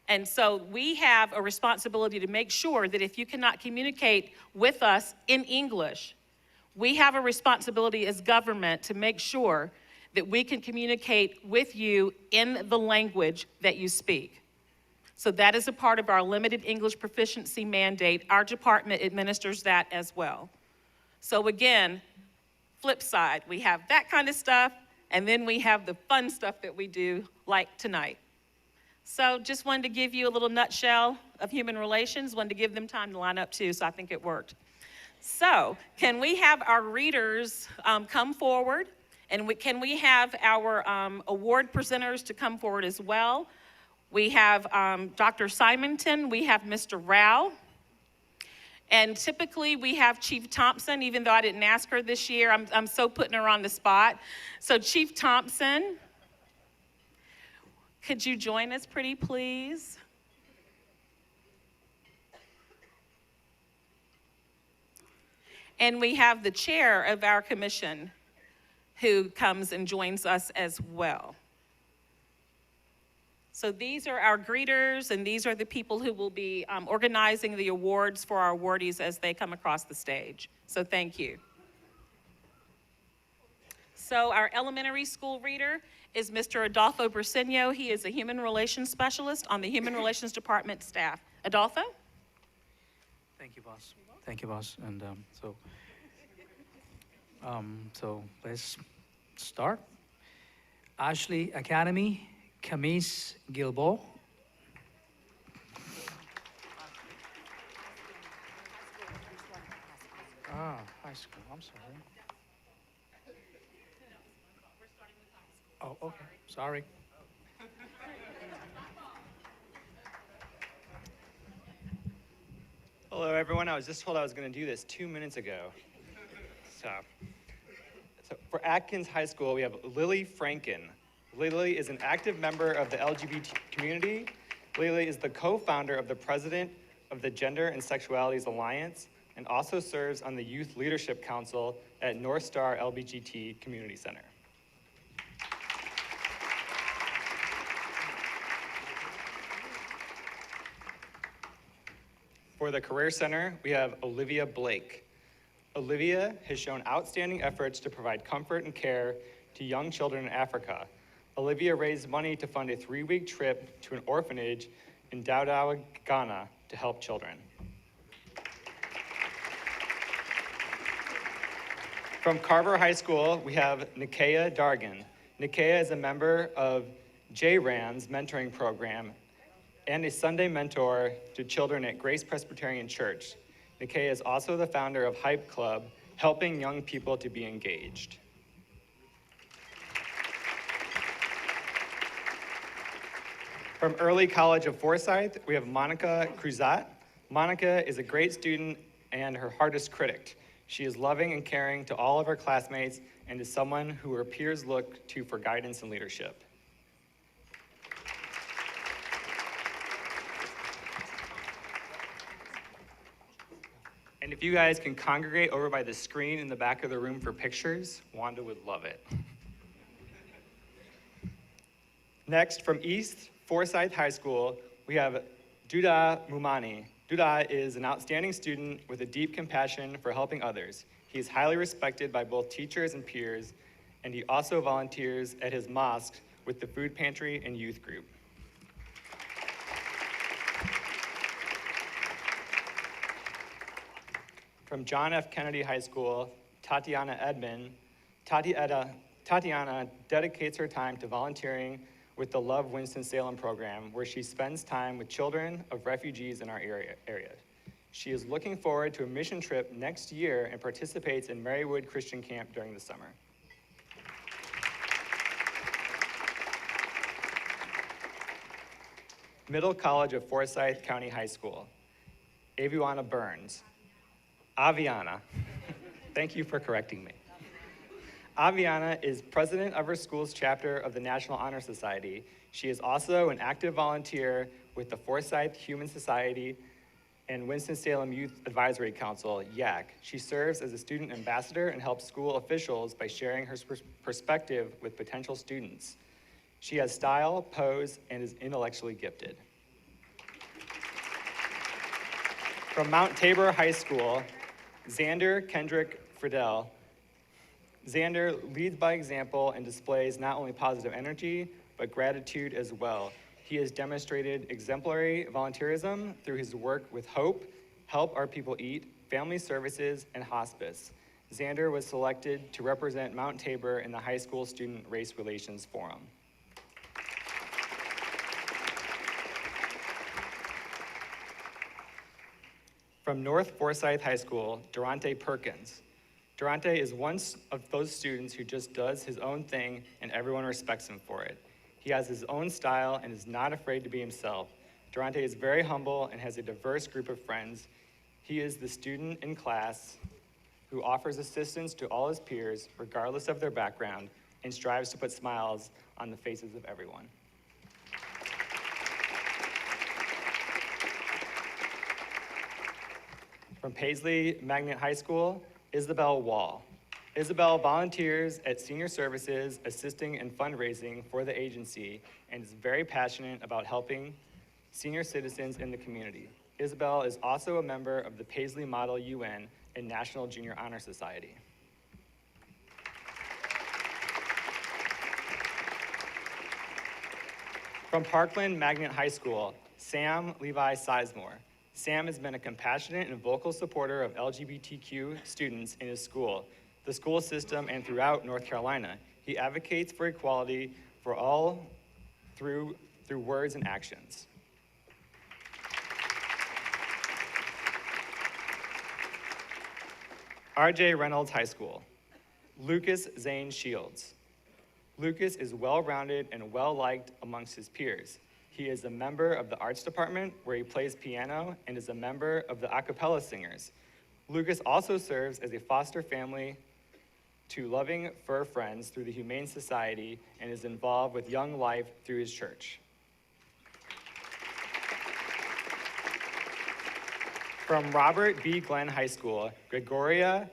And so we have a responsibility to make sure that if you cannot communicate with us in English, we have a responsibility as government to make sure that we can communicate with you in the language that you speak. So that is a part of our limited English proficiency mandate. Our department administers that as well. So again, flip side, we have that kind of stuff, and then we have the fun stuff that we do like tonight. So just wanted to give you a little nutshell of human relations, wanted to give them time to line up too, so I think it worked. So can we have our readers come forward, and can we have our award presenters to come forward as well? We have Dr. Simonton, we have Mr. Rao, and typically we have Chief Thompson, even though I didn't ask her this year, I'm so putting her on the spot. So Chief Thompson, could you join us pretty please? And we have the chair of our commission who comes and joins us as well. So these are our greeters, and these are the people who will be organizing the awards for our awardees as they come across the stage. So thank you. So our elementary school reader is Mr. Adolfo Briceño. He is a human relations specialist on the Human Relations Department staff. Adolfo? Thank you, boss. Thank you, boss. And so let's start. Ashley Academy, Camise Gilbo. Ah, high school, I'm sorry. Oh, okay, sorry. Hello, everyone. I was just told I was going to do this 2 minutes ago. So for Atkins High School, we have Lily Franken. Lily is an active member of the LGBT community. Lily is the co-founder of the president of the Gender and Sexualities Alliance, and also serves on the Youth Leadership Council at North Star LBGT Community Center. For the Career Center, we have Olivia Blake. Olivia has shown outstanding efforts to provide comfort and care to young children in Africa. Olivia raised money to fund a 3-week trip to an orphanage in Doudawa, Ghana, to help children. From Carver High School, we have Nikea Dargan. Nikea is a member of JRAM's mentoring program and a Sunday mentor to children at Grace Presbyterian Church. Nikea is also the founder of Hype Club, helping young people to be engaged. From Early College of Forsyth, we have Monica Cruzat. Monica is a great student and her hardest critic. She is loving and caring to all of her classmates and is someone who her peers look to for guidance and leadership. And if you guys can congregate over by the screen in the back of the room for pictures, Wanda would love it. Next, from East Forsyth High School, we have Duda Mumani. Duda is an outstanding student with a deep compassion for helping others. He is highly respected by both teachers and peers, and he also volunteers at his mosque with the food pantry and youth group. From John F. Kennedy High School, Tatiana Edmond. Tatiana dedicates her time to volunteering with the Love Winston-Salem program, where she spends time with children of refugees in our area. She is looking forward to a mission trip next year and participates in Marywood Christian Camp during the summer. Middle College of Forsyth County High School, Aviana Burns. Aviana, thank you for correcting me. Aviana is president of her school's chapter of the National Honor Society. She is also an active volunteer with the Forsyth Human Society and Winston-Salem Youth Advisory Council, YAC. She serves as a student ambassador and helps school officials by sharing her perspective with potential students. She has style, pose, and is intellectually gifted. From Mount Tabor High School, Xander Kendrick Friedel. Xander leads by example and displays not only positive energy, but gratitude as well. He has demonstrated exemplary volunteerism through his work with Hope, Help Our People Eat, Family Services, and Hospice. Xander was selected to represent Mount Tabor in the High School Student Race Relations Forum. From North Forsyth High School, Durante Perkins. Durante is one of those students who just does his own thing and everyone respects him for it. He has his own style and is not afraid to be himself. Durante is very humble and has a diverse group of friends. He is the student in class who offers assistance to all his peers, regardless of their background, and strives to put smiles on the faces of everyone. From Paisley Magnet High School, Isabel Wall. Isabel volunteers at Senior Services, assisting in fundraising for the agency, and is very passionate about helping senior citizens in the community. Isabel is also a member of the Paisley Model UN and National Junior Honor Society. From Parkland Magnet High School, Sam Levi Sizemore. Sam has been a compassionate and vocal supporter of LGBTQ students in his school, the school system, and throughout North Carolina. He advocates for equality for all through words and actions. R.J. Reynolds High School, Lucas Zane Shields. Lucas is well-rounded and well-liked amongst his peers. He is a member of the arts department where he plays piano and is a member of the a cappella singers. Lucas also serves as a foster family to Loving Fur Friends through the Humane Society and is involved with Young Life through his church. From Robert B. Glenn High School, Gregoria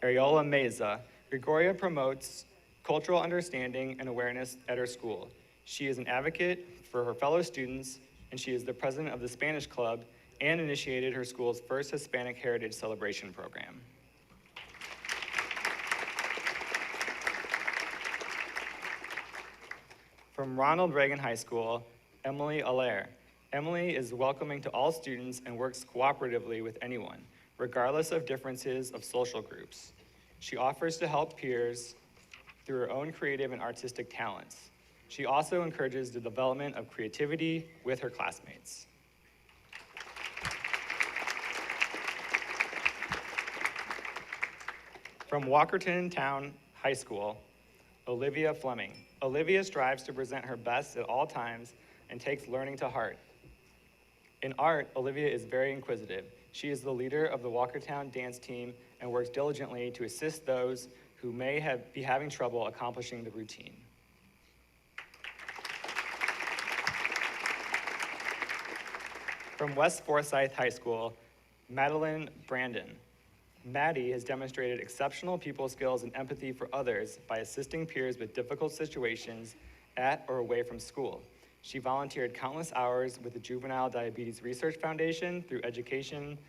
Areola Meza. Gregoria promotes cultural understanding and awareness at her school. She is an advocate for her fellow students, and she is the president of the Spanish Club and initiated her school's first Hispanic Heritage Celebration program. From Ronald Reagan High School, Emily Allaire. Emily is welcoming to all students and works cooperatively with anyone, regardless of differences of social groups. She offers to help peers through her own creative and artistic talents. She also encourages the development of creativity with her classmates. From Walkerton Town High School, Olivia Fleming. Olivia strives to present her best at all times and takes learning to heart. In art, Olivia is very inquisitive. She is the leader of the Walkertown dance team and works diligently to assist those who may be having trouble accomplishing the routine. From West Forsyth High School, Madeline Brandon. Maddie has demonstrated exceptional people skills and empathy for others by assisting peers with difficult situations at or away from school. She volunteered countless hours with the Juvenile Diabetes Research Foundation through educating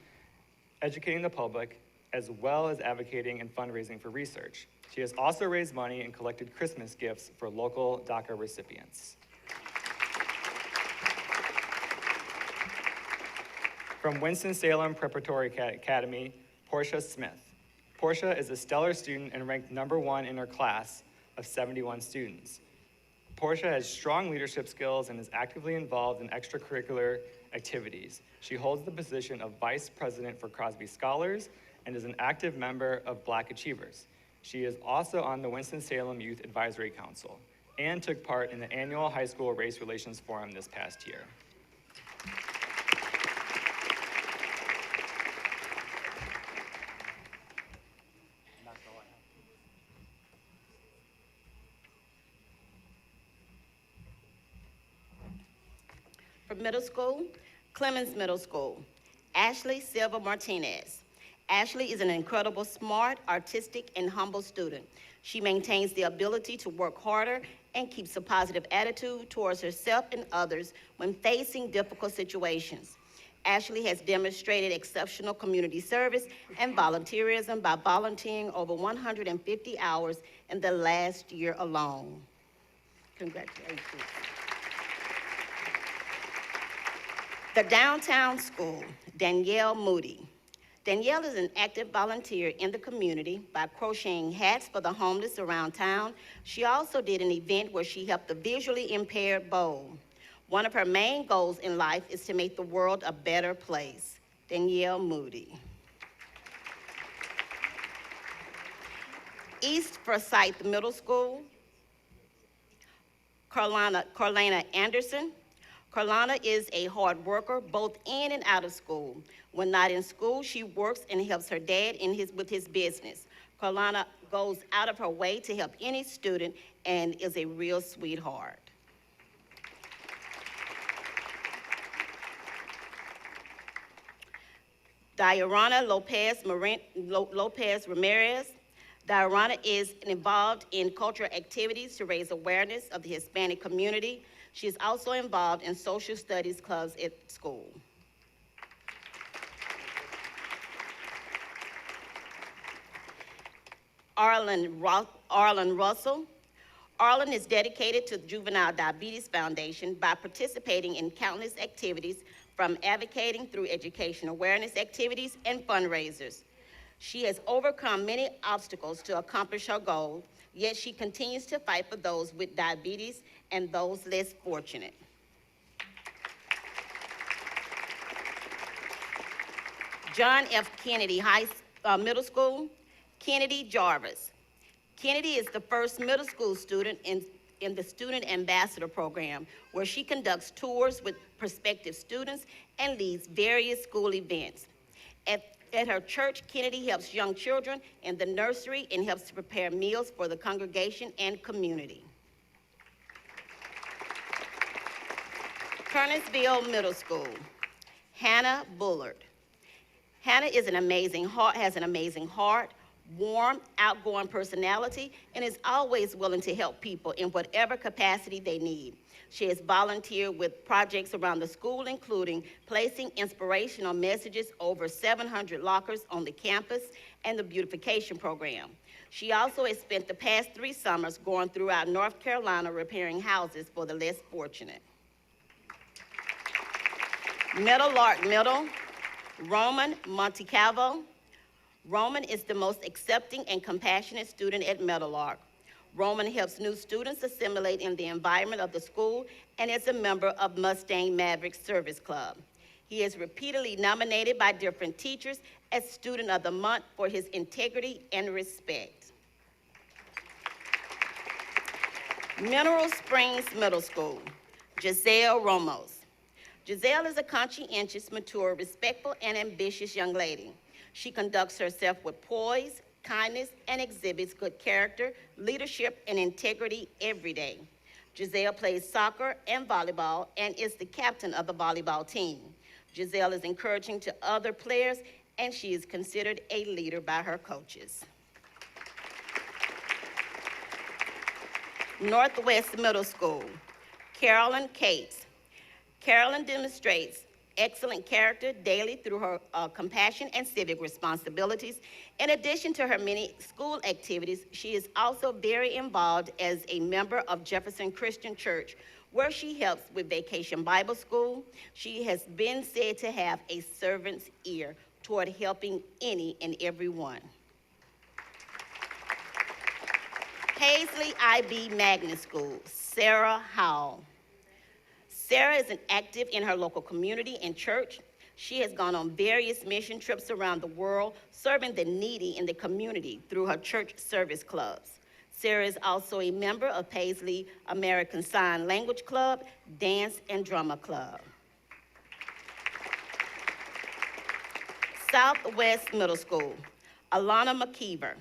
the public, as well as advocating and fundraising for research. She has also raised money and collected Christmas gifts for local DACA recipients. From Winston-Salem Preparatory Academy, Portia Smith. Portia is a stellar student and ranked #1 in her class of 71 students. Portia has strong leadership skills and is actively involved in extracurricular activities. She holds the position of Vice President for Crosby Scholars and is an active member of Black Achievers. She is also on the Winston-Salem Youth Advisory Council and took part in the annual high school race relations forum this past year. From middle school, Clemens Middle School, Ashley Silva Martinez. Ashley is an incredible, smart, artistic, and humble student. She maintains the ability to work harder and keeps a positive attitude towards herself and others when facing difficult situations. Ashley has demonstrated exceptional community service and volunteerism by volunteering over 150 hours in the last year alone. Congratulations. The Downtown School, Danielle Moody. Danielle is an active volunteer in the community by crocheting hats for the homeless around town. She also did an event where she helped the visually impaired bowl. One of her main goals in life is to make the world a better place. Danielle Moody. East Forsyth Middle School, Carlana Anderson. Carlana is a hard worker, both in and out of school. When not in school, she works and helps her dad with his business. Carlana goes out of her way to help any student and is a real sweetheart. Diorana Lopez Ramirez. Diorana is involved in cultural activities to raise awareness of the Hispanic community. She is also involved in social studies clubs at school. Arlen Russell. Arlen is dedicated to the Juvenile Diabetes Foundation by participating in countless activities, from advocating through education awareness activities and fundraisers. She has overcome many obstacles to accomplish her goal, yet she continues to fight for those with diabetes and those less fortunate. John F. Kennedy Middle School, Kennedy Jarvis. Kennedy is the first middle school student in the Student Ambassador Program, where she conducts tours with prospective students and leads various school events. At her church, Kennedy helps young children in the nursery and helps to prepare meals for the congregation and community. Kernersville Middle School, Hannah Bullard. Hannah has an amazing heart, warm, outgoing personality, and is always willing to help people in whatever capacity they need. She has volunteered with projects around the school, including placing inspirational messages over 700 lockers on the campus and the beautification program. She also has spent the past 3 summers going throughout North Carolina repairing houses for the less fortunate. Meadowlark Middle, Roman Montecalvo. Roman is the most accepting and compassionate student at Meadowlark. Roman helps new students assimilate in the environment of the school and is a member of Mustang Maverick Service Club. He is repeatedly nominated by different teachers as Student of the Month for his integrity and respect. Mineral Springs Middle School, Giselle Ramos. Giselle is a conscientious, mature, respectful, and ambitious young lady. She conducts herself with poise, kindness, and exhibits good character, leadership, and integrity every day. Giselle plays soccer and volleyball and is the captain of the volleyball team. Giselle is encouraging to other players, and she is considered a leader by her coaches. Northwest Middle School, Carolyn Cates. Carolyn demonstrates excellent character daily through her compassion and civic responsibilities. In addition to her many school activities, she is also very involved as a member of Jefferson Christian Church, where she helps with Vacation Bible School. She has been said to have a servant's ear toward helping any and everyone. Paisley IB Magnet School, Sarah Howell. Sarah is active in her local community and church. She has gone on various mission trips around the world, serving the needy in the community through her church service clubs. Sarah is also a member of Paisley American Sign Language Club, Dance and Drama Club. Southwest Middle School, Alana McKeever.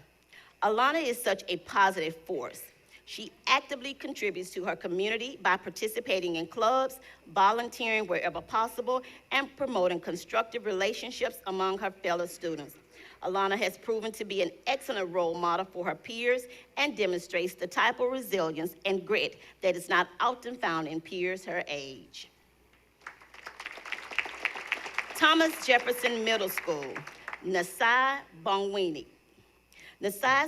Alana is such a positive force. She actively contributes to her community by participating in clubs, volunteering wherever possible, and promoting constructive relationships among her fellow students. Alana has proven to be an excellent role model for her peers and demonstrates the type of resilience and grit that is not often found in peers her age. Thomas Jefferson Middle School, Nasai Bongwini. Nasai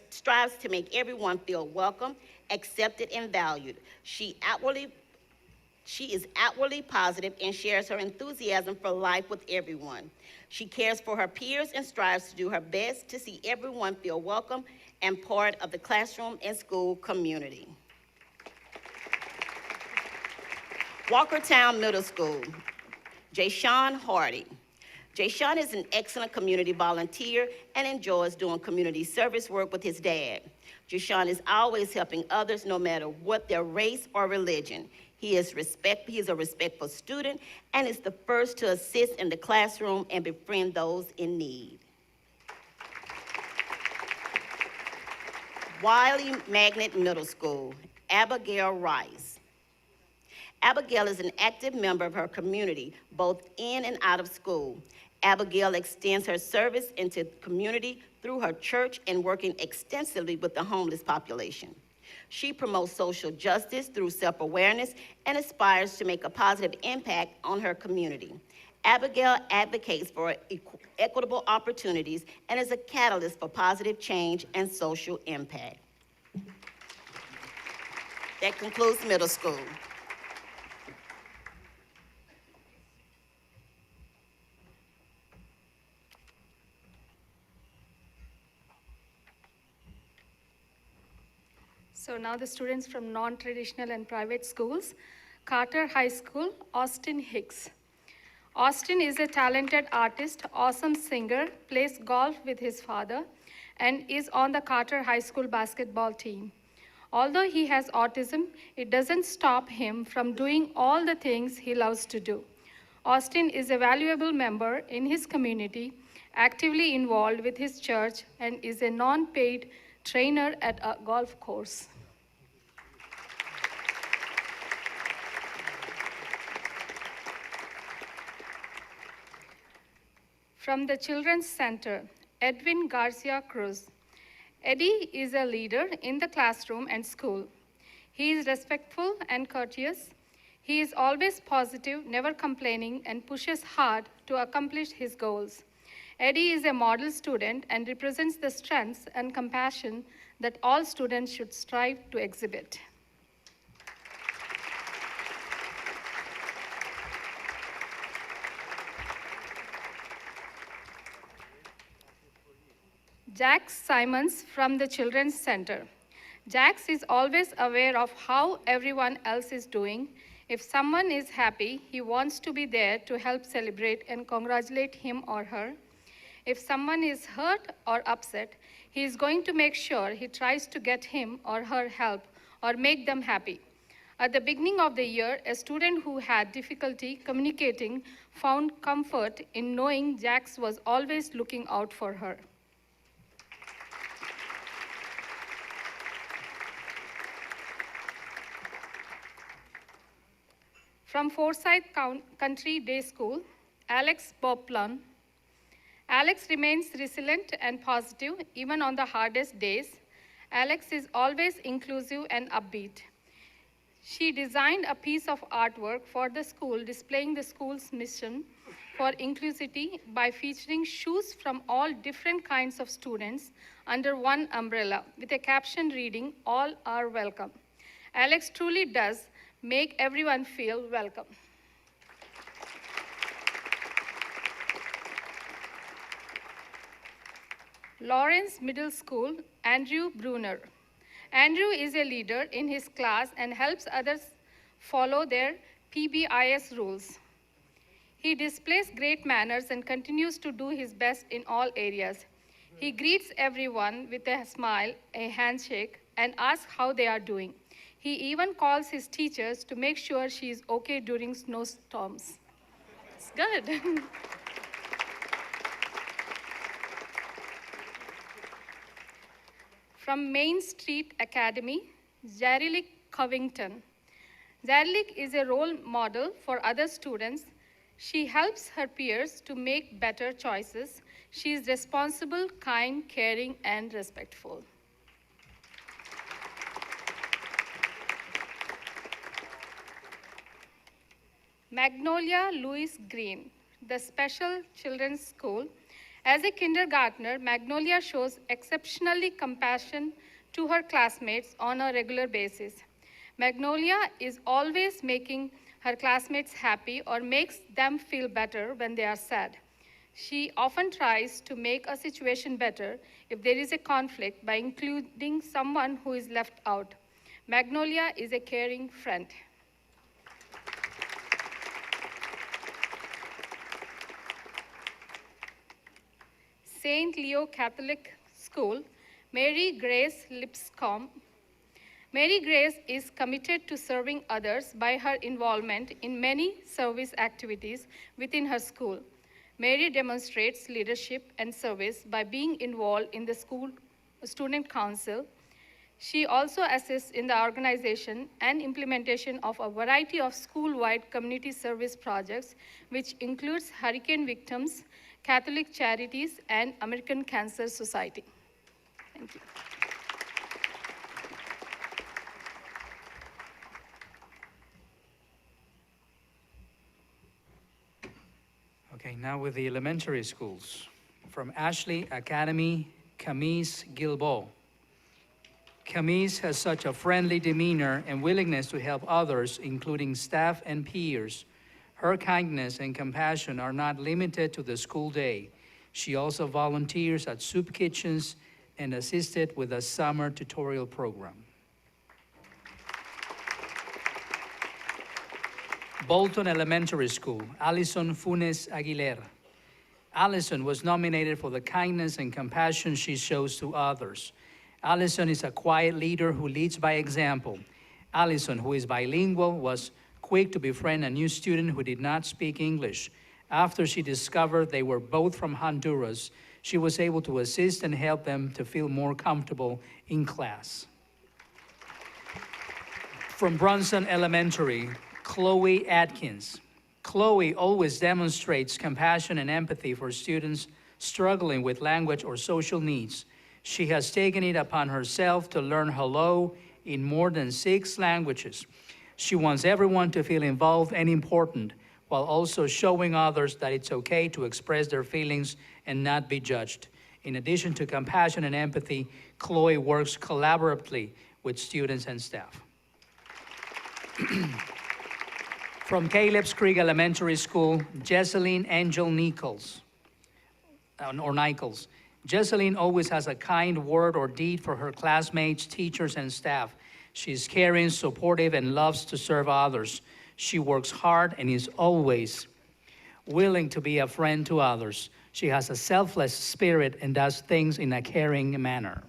strives to make everyone feel welcome, accepted, and valued. She is outwardly positive and shares her enthusiasm for life with everyone. She cares for her peers and strives to do her best to see everyone feel welcome and part of the classroom and school community. Walkertown Middle School, Jayshawn Hardy. Jayshawn is an excellent community volunteer and enjoys doing community service work with his dad. Jayshawn is always helping others no matter what their race or religion. He is a respectful student and is the first to assist in the classroom and befriend those in need. Wiley Magnet Middle School, Abigail Rice. Abigail is an active member of her community, both in and out of school. Abigail extends her service into the community through her church and working extensively with the homeless population. She promotes social justice through self-awareness and aspires to make a positive impact on her community. Abigail advocates for equitable opportunities and is a catalyst for positive change and social impact. That concludes middle school. So now the students from non-traditional and private schools. Carter High School, Austin Hicks. Austin is a talented artist, awesome singer, plays golf with his father, and is on the Carter High School basketball team. Although he has autism, it doesn't stop him from doing all the things he loves to do. Austin is a valuable member in his community, actively involved with his church, and is a non-paid trainer at a golf course. From the Children's Center, Edwin Garcia Cruz. Eddie is a leader in the classroom and school. He is respectful and courteous. He is always positive, never complaining, and pushes hard to accomplish his goals. Eddie is a model student and represents the strengths and compassion that all students should strive to exhibit. Jax Simons from the Children's Center. Jax is always aware of how everyone else is doing. If someone is happy, he wants to be there to help celebrate and congratulate him or her. If someone is hurt or upset, he is going to make sure he tries to get him or her help or make them happy. At the beginning of the year, a student who had difficulty communicating found comfort in knowing Jax was always looking out for her. From Forsyth Country Day School, Alex Boplun. Alex remains resilient and positive even on the hardest days. Alex is always inclusive and upbeat. She designed a piece of artwork for the school displaying the school's mission for inclusivity by featuring shoes from all different kinds of students under one umbrella with a caption reading, "All are welcome." Alex truly does make everyone feel welcome. Lawrence Middle School, Andrew Bruner. Andrew is a leader in his class and helps others follow their PBIS rules. He displays great manners and continues to do his best in all areas. He greets everyone with a smile, a handshake, and asks how they are doing. He even calls his teachers to make sure she is okay during snowstorms. It's good. From Main Street Academy, Jarilik Covington. Jarilik is a role model for other students. She helps her peers to make better choices. She is responsible, kind, caring, and respectful. Magnolia Louis Green, the Special Children's School. As a kindergartner, Magnolia shows exceptionally compassion to her classmates on a regular basis. Magnolia is always making her classmates happy or makes them feel better when they are sad. She often tries to make a situation better if there is a conflict by including someone who is left out. Magnolia is a caring friend. St. Leo Catholic School, Mary Grace Lipscomb. Mary Grace is committed to serving others by her involvement in many service activities within her school. Mary demonstrates leadership and service by being involved in the school student council. She also assists in the organization and implementation of a variety of school-wide community service projects, which includes hurricane victims, Catholic Charities, and American Cancer Society. Thank you. Okay, now with the elementary schools. From Ashley Academy, Camise Gilbo. Camise has such a friendly demeanor and willingness to help others, including staff and peers. Her kindness and compassion are not limited to the school day. She also volunteers at soup kitchens and assisted with a summer tutorial program. Bolton Elementary School, Allison Funes Aguilera. Allison was nominated for the kindness and compassion she shows to others. Allison is a quiet leader who leads by example. Allison, who is bilingual, was quick to befriend a new student who did not speak English. After she discovered they were both from Honduras, she was able to assist and help them to feel more comfortable in class. From Bronson Elementary, Chloe Atkins. Chloe always demonstrates compassion and empathy for students struggling with language or social needs. She has taken it upon herself to learn hello in more than 6 languages. She wants everyone to feel involved and important, while also showing others that it's okay to express their feelings and not be judged. In addition to compassion and empathy, Chloe works collaboratively with students and staff. From Caleb's Creek Elementary School, Jesseline Angel Nichols. Jesseline always has a kind word or deed for her classmates, teachers, and staff. She's caring, supportive, and loves to serve others. She works hard and is always willing to be a friend to others. She has a selfless spirit and does things in a caring manner.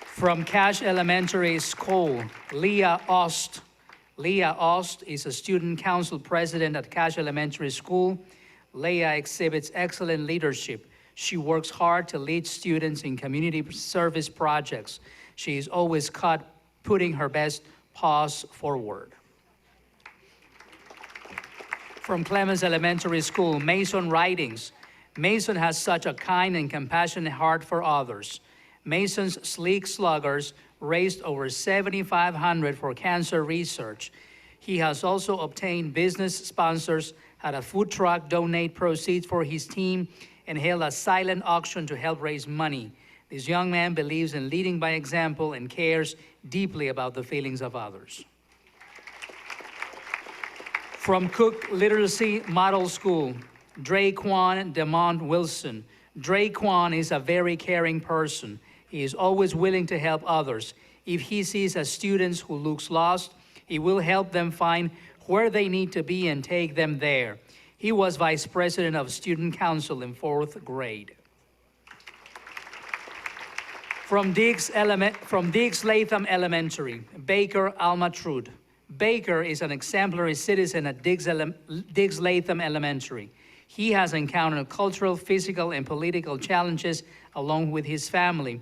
From Cash Elementary School, Leah Ost. Leah Ost is a student council president at Cash Elementary School. Leah exhibits excellent leadership. She works hard to lead students in community service projects. She is always caught putting her best paws forward. From Clemens Elementary School, Mason Writings. Mason has such a kind and compassionate heart for others. Mason's sleek sluggers raised over $7,500 for cancer research. He has also obtained business sponsors, had a food truck donate proceeds for his team, and held a silent auction to help raise money. This young man believes in leading by example and cares deeply about the feelings of others. From Cook Literacy Model School, Draquan DeMont Wilson. Draquan is a very caring person. He is always willing to help others. If he sees a student who looks lost, he will help them find where they need to be and take them there. He was vice president of student council in 4th grade. From Diggs Latham Elementary, Baker Alma Trude. Baker is an exemplary citizen at Diggs Latham Elementary. He has encountered cultural, physical, and political challenges along with his family.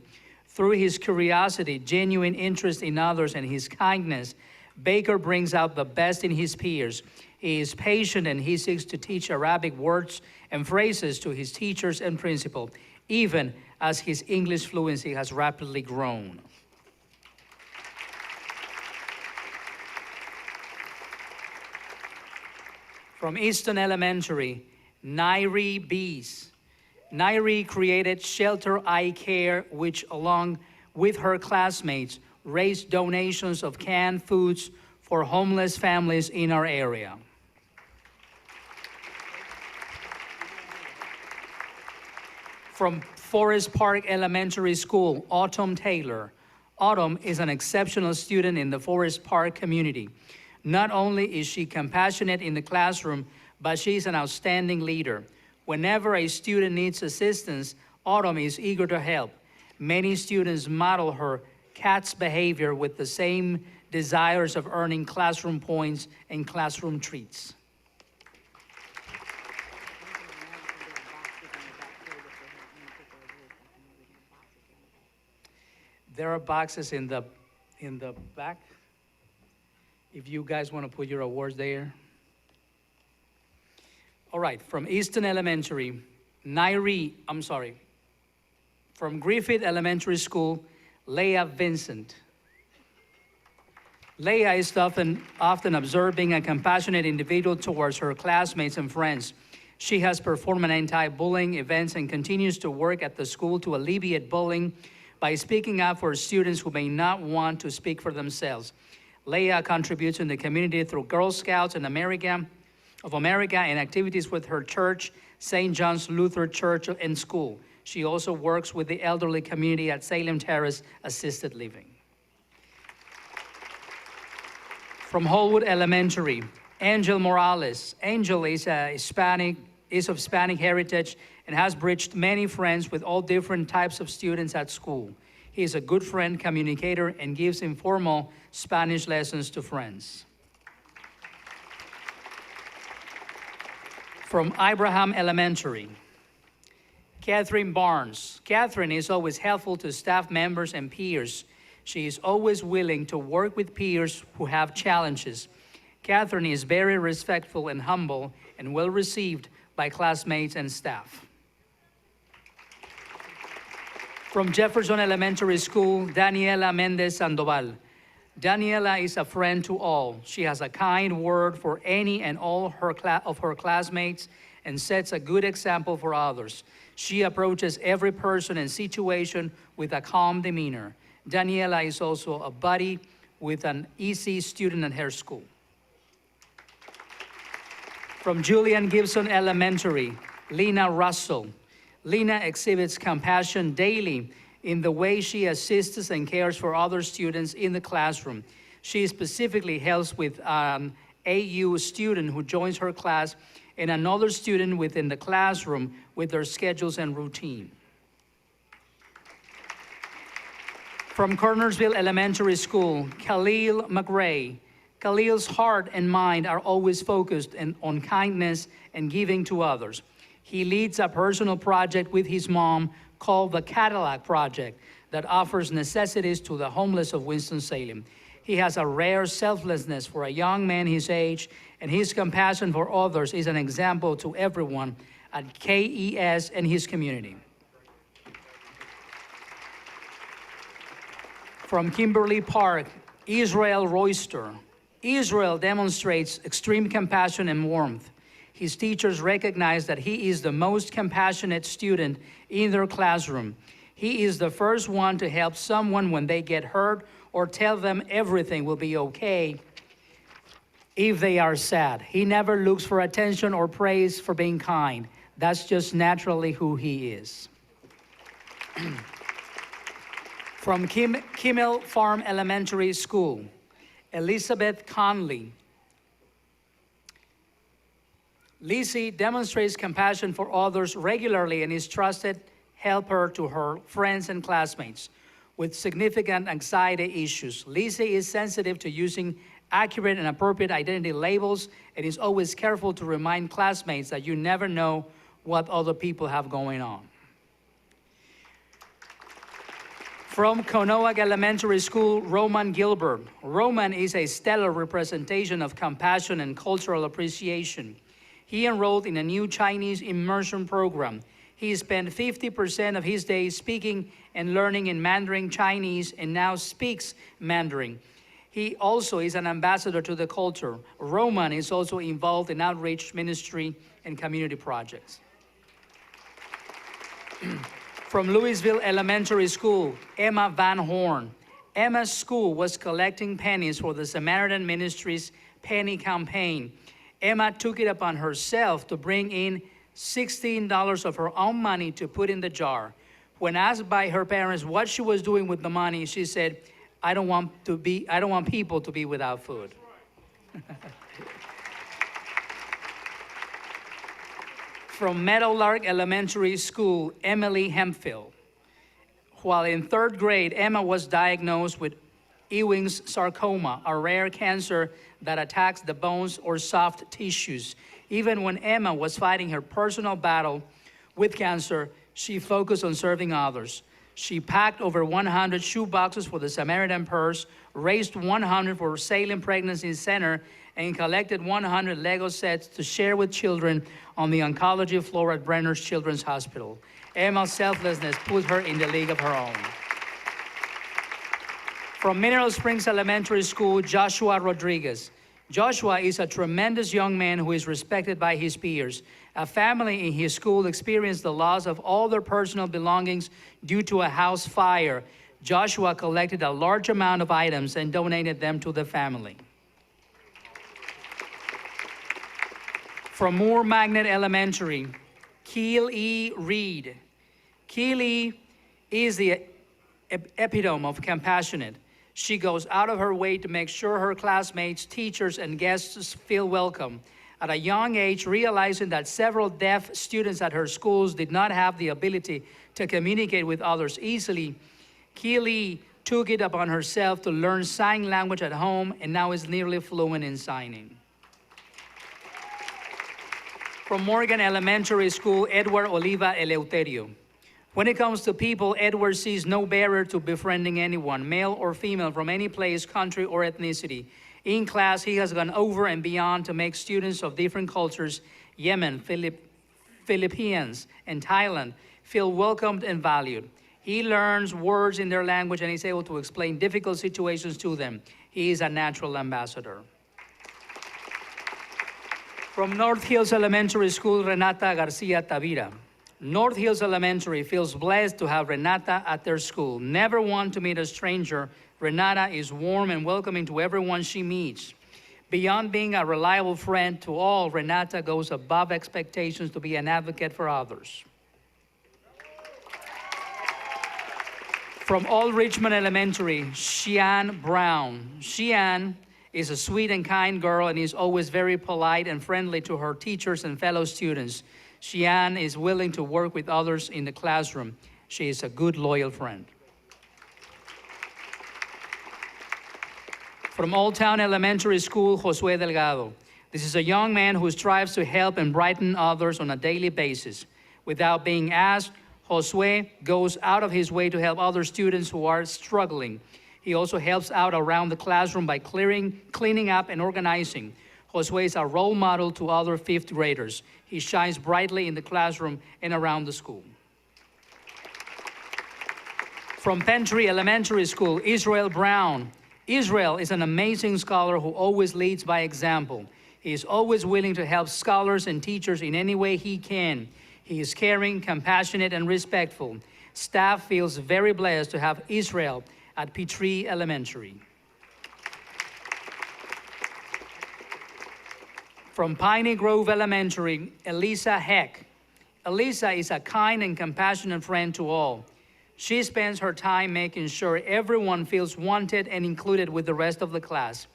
Through his curiosity, genuine interest in others, and his kindness, Baker brings out the best in his peers. He is patient and he seeks to teach Arabic words and phrases to his teachers and principal, even as his English fluency has rapidly grown. From Easton Elementary, Nairi Bees. Nairi created Shelter Eye Care, which along with her classmates raised donations of canned foods for homeless families in our area. From Forest Park Elementary School, Autumn Taylor. Autumn is an exceptional student in the Forest Park community. Not only is she compassionate in the classroom, but she's an outstanding leader. Whenever a student needs assistance, Autumn is eager to help. Many students model her cat's behavior with the same desires of earning classroom points and classroom treats. There are boxes in the back. If you guys want to put your awards there. All right, from Easton Elementary, from Griffith Elementary School, Leah Vincent. Leah is often observing and compassionate individual towards her classmates and friends. She has performed anti-bullying events and continues to work at the school to alleviate bullying by speaking up for students who may not want to speak for themselves. Leah contributes in the community through Girl Scouts of America and activities with her church, St. John's Lutheran Church and School. She also works with the elderly community at Salem Terrace Assisted Living. From Holwood Elementary, Angel Morales. Angel is of Hispanic heritage and has bridged many friends with all different types of students at school. He is a good friend, communicator, and gives informal Spanish lessons to friends. From Abraham Elementary, Catherine Barnes. Catherine is always helpful to staff members and peers. She is always willing to work with peers who have challenges. Catherine is very respectful and humble and well received by classmates and staff. From Jefferson Elementary School, Daniela Mendez Sandoval. Daniela is a friend to all. She has a kind word for any and all of her classmates and sets a good example for others. She approaches every person and situation with a calm demeanor. Daniela is also a buddy with an EC student at her school. From Julian Gibson Elementary, Lena Russell. Lena exhibits compassion daily in the way she assists and cares for other students in the classroom. She specifically helps with an AU student who joins her class and another student within the classroom with their schedules and routine. From Cornersville Elementary School, Khalil McRae. Khalil's heart and mind are always focused on kindness and giving to others. He leads a personal project with his mom called the Cadillac Project that offers necessities to the homeless of Winston-Salem. He has a rare selflessness for a young man his age, and his compassion for others is an example to everyone at KES and his community. From Kimberly Park, Israel Royster. Israel demonstrates extreme compassion and warmth. His teachers recognize that he is the most compassionate student in their classroom. He is the first one to help someone when they get hurt or tell them everything will be okay if they are sad. He never looks for attention or praise for being kind. That's just naturally who he is. From Kimmel Farm Elementary School, Elizabeth Conley. Lizzie demonstrates compassion for others regularly and is trusted helper to her friends and classmates with significant anxiety issues. Lizzie is sensitive to using accurate and appropriate identity labels and is always careful to remind classmates that you never know what other people have going on. From Conoag Elementary School, Roman Gilbert. Roman is a stellar representation of compassion and cultural appreciation. He enrolled in a new Chinese immersion program. He spent 50% of his days speaking and learning in Mandarin Chinese and now speaks Mandarin. He also is an ambassador to the culture. Roman is also involved in outreach ministry and community projects. From Louisville Elementary School, Emma Van Horn. Emma's school was collecting pennies for the Samaritan Ministry's penny campaign. Emma took it upon herself to bring in $16 of her own money to put in the jar. When asked by her parents what she was doing with the money, she said, I don't want people to be without food. From Meadowlark Elementary School, Emily Hemphill. While in 3rd grade, Emma was diagnosed with Ewing's sarcoma, a rare cancer that attacks the bones or soft tissues. Even when Emma was fighting her personal battle with cancer, she focused on serving others. She packed over 100 shoe boxes for the Samaritan Purse, raised 100 for Salem Pregnancy Center, and collected 100 Lego sets to share with children on the oncology floor at Brenner's Children's Hospital. Emma's selflessness put her in the league of her own. From Mineral Springs Elementary School, Joshua Rodriguez. Joshua is a tremendous young man who is respected by his peers. A family in his school experienced the loss of all their personal belongings due to a house fire. Joshua collected a large amount of items and donated them to the family. From Moore Magnet Elementary, Keel E. Reed. Keel E. is the epitome of compassionate. She goes out of her way to make sure her classmates, teachers, and guests feel welcome. At a young age, realizing that several deaf students at her schools did not have the ability to communicate with others easily, Keely took it upon herself to learn sign language at home and now is nearly fluent in signing. From Morgan Elementary School, Edward Oliva Eleuterio. When it comes to people, Edward sees no barrier to befriending anyone, male or female, from any place, country, or ethnicity. In class, he has gone over and beyond to make students of different cultures, Yemen, Philippines, and Thailand, feel welcomed and valued. He learns words in their language and is able to explain difficult situations to them. He is a natural ambassador. From North Hills Elementary School, Renata Garcia Tavira. North Hills Elementary feels blessed to have Renata at their school. Never one to meet a stranger, Renata is warm and welcoming to everyone she meets. Beyond being a reliable friend to all, Renata goes above expectations to be an advocate for others. From Old Richmond Elementary, Xian Brown. Xian is a sweet and kind girl and is always very polite and friendly to her teachers and fellow students. Xian is willing to work with others in the classroom. She is a good, loyal friend. From Old Town Elementary School, Josue Delgado. This is a young man who strives to help and brighten others on a daily basis. Without being asked, Josue goes out of his way to help other students who are struggling. He also helps out around the classroom by cleaning up and organizing. Josue is a role model to other fifth graders. He shines brightly in the classroom and around the school. From Pentry Elementary School, Israel Brown. Israel is an amazing scholar who always leads by example. He is always willing to help scholars and teachers in any way he can. He is caring, compassionate, and respectful. Staff feels very blessed to have Israel at Petrie Elementary. From Piney Grove Elementary, Elisa Heck. Elisa is a kind and compassionate friend to all. She spends her time making sure everyone feels wanted and included with the rest of the class.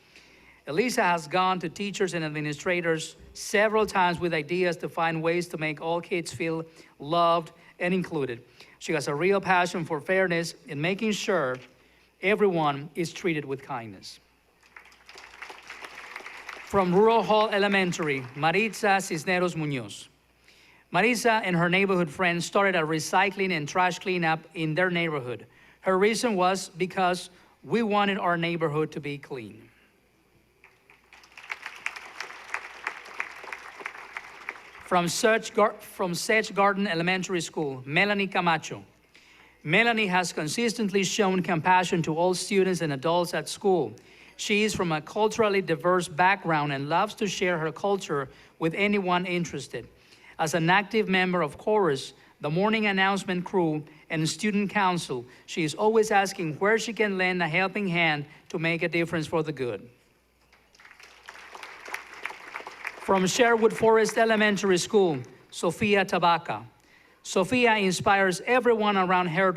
Elisa has gone to teachers and administrators several times with ideas to find ways to make all kids feel loved and included. She has a real passion for fairness and making sure everyone is treated with kindness. From Rural Hall Elementary, Maritza Cisneros Munoz. Marisa and her neighborhood friends started a recycling and trash cleanup in their neighborhood. Her reason was because we wanted our neighborhood to be clean. From Sedge Garden Elementary School, Melanie Camacho. Melanie has consistently shown compassion to all students and adults at school. She is from a culturally diverse background and loves to share her culture with anyone interested. As an active member of chorus, the morning announcement crew, and student council, she is always asking where she can lend a helping hand to make a difference for the good. From Sherwood Forest Elementary School, Sofia Tabaka. Sofia inspires everyone around her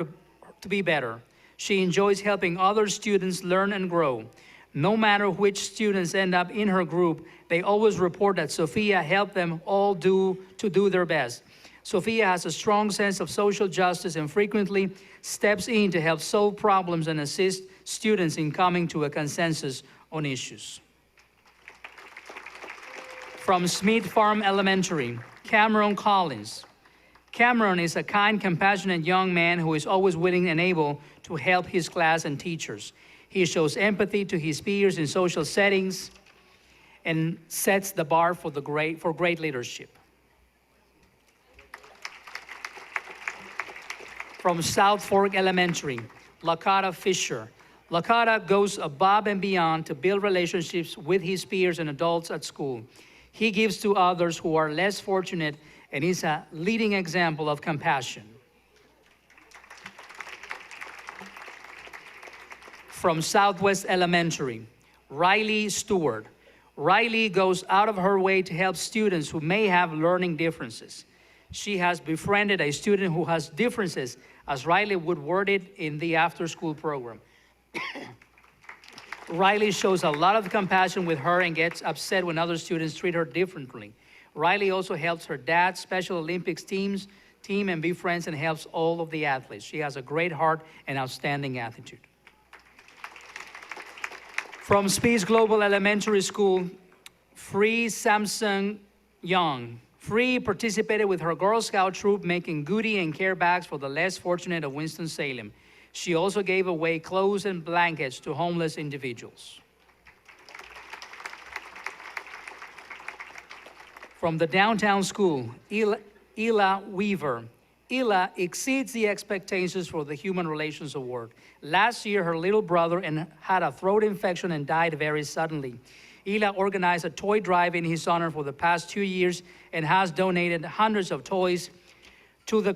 to be better. She enjoys helping other students learn and grow. No matter which students end up in her group, they always report that Sofia helped them all do their best. Sofia has a strong sense of social justice and frequently steps in to help solve problems and assist students in coming to a consensus on issues. From Smith Farm Elementary, Cameron Collins. Cameron is a kind, compassionate young man who is always willing and able to help his class and teachers. He shows empathy to his peers in social settings and sets the bar for great leadership. From South Fork Elementary, Lakata Fisher. Lakata goes above and beyond to build relationships with his peers and adults at school. He gives to others who are less fortunate and is a leading example of compassion. From Southwest Elementary, Riley Stewart. Riley goes out of her way to help students who may have learning differences. She has befriended a student who has differences, as Riley would word it in the after-school program. Riley shows a lot of compassion with her and gets upset when other students treat her differently. Riley also helps her dad's Special Olympics team and befriends and helps all of the athletes. She has a great heart and outstanding attitude. From Speeds Global Elementary School, Free Samsung Young. Free participated with her Girl Scout troop making goodie and care bags for the less fortunate of Winston-Salem. She also gave away clothes and blankets to homeless individuals. From the downtown school, Ela Weaver. Ela exceeds the expectations for the Human Relations Award. Last year, her little brother had a throat infection and died very suddenly. Ela organized a toy drive in his honor for the past 2 years and has donated hundreds of toys to the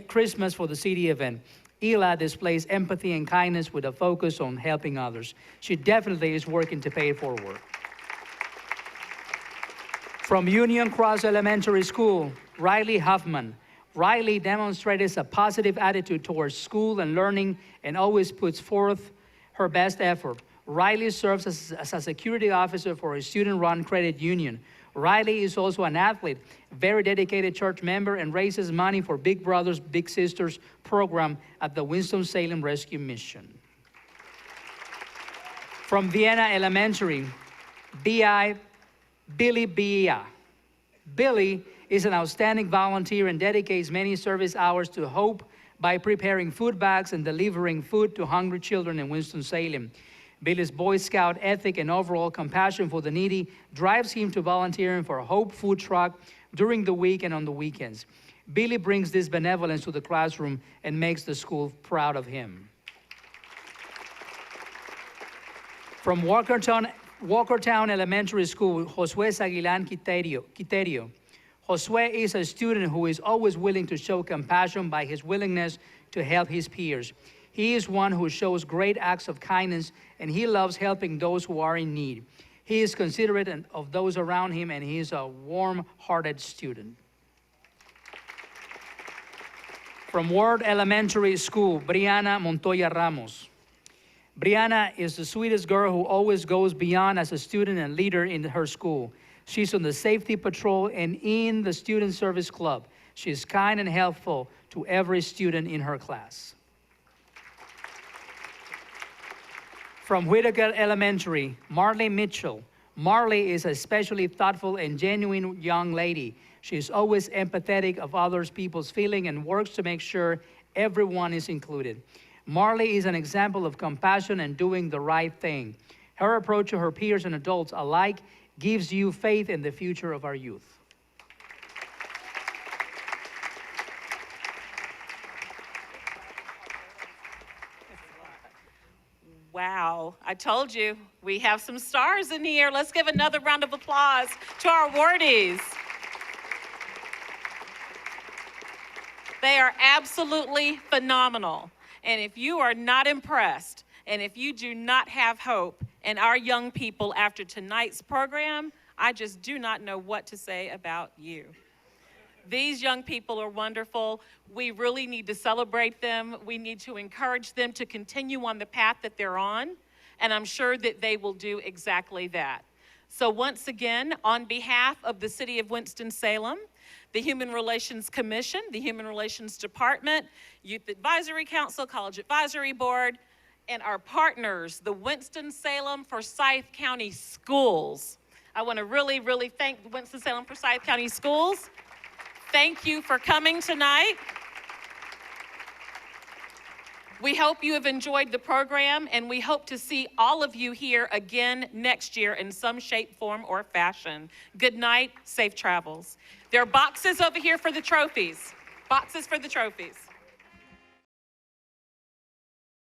Christmas for the City event. Ela displays empathy and kindness with a focus on helping others. She definitely is working to pay it forward. From Union Cross Elementary School, Riley Huffman. Riley demonstrates a positive attitude towards school and learning and always puts forth her best effort. Riley serves as a security officer for a student-run credit union. Riley is also an athlete, very dedicated church member, and raises money for Big Brothers Big Sisters program at the Winston-Salem Rescue Mission. From Vienna Elementary, Billy Bia. Billy is an outstanding volunteer and dedicates many service hours to Hope by preparing food bags and delivering food to hungry children in Winston-Salem. Billy's Boy Scout ethic and overall compassion for the needy drives him to volunteering for a Hope food truck during the week and on the weekends. Billy brings this benevolence to the classroom and makes the school proud of him. From Walkertown Elementary School, Josue Aguilan Quiterio. Josue is a student who is always willing to show compassion by his willingness to help his peers. He is one who shows great acts of kindness, and he loves helping those who are in need. He is considerate of those around him, and he is a warm-hearted student. From Ward Elementary School, Brianna Montoya Ramos. Brianna is the sweetest girl who always goes beyond as a student and leader in her school. She's on the safety patrol and in the student service club. She is kind and helpful to every student in her class. From Whitaker Elementary, Marley Mitchell. Marley is a especially thoughtful and genuine young lady. She is always empathetic of other people's feelings and works to make sure everyone is included. Marley is an example of compassion and doing the right thing. Her approach to her peers and adults alike gives you faith in the future of our youth. Wow, I told you, we have some stars in here. Let's give another round of applause to our awardees. They are absolutely phenomenal. And if you are not impressed, and if you do not have hope in our young people after tonight's program, I just do not know what to say about you. These young people are wonderful. We really need to celebrate them. We need to encourage them to continue on the path that they're on, and I'm sure that they will do exactly that. So once again, on behalf of the City of Winston-Salem, the Human Relations Commission, the Human Relations Department, Youth Advisory Council, College Advisory Board, and our partners, the Winston-Salem Forsyth County Schools. I want to really, really thank the Winston-Salem Forsyth County Schools. Thank you for coming tonight. We hope you have enjoyed the program, and we hope to see all of you here again next year in some shape, form, or fashion. Good night, safe travels. There are boxes over here for the trophies. Boxes for the trophies.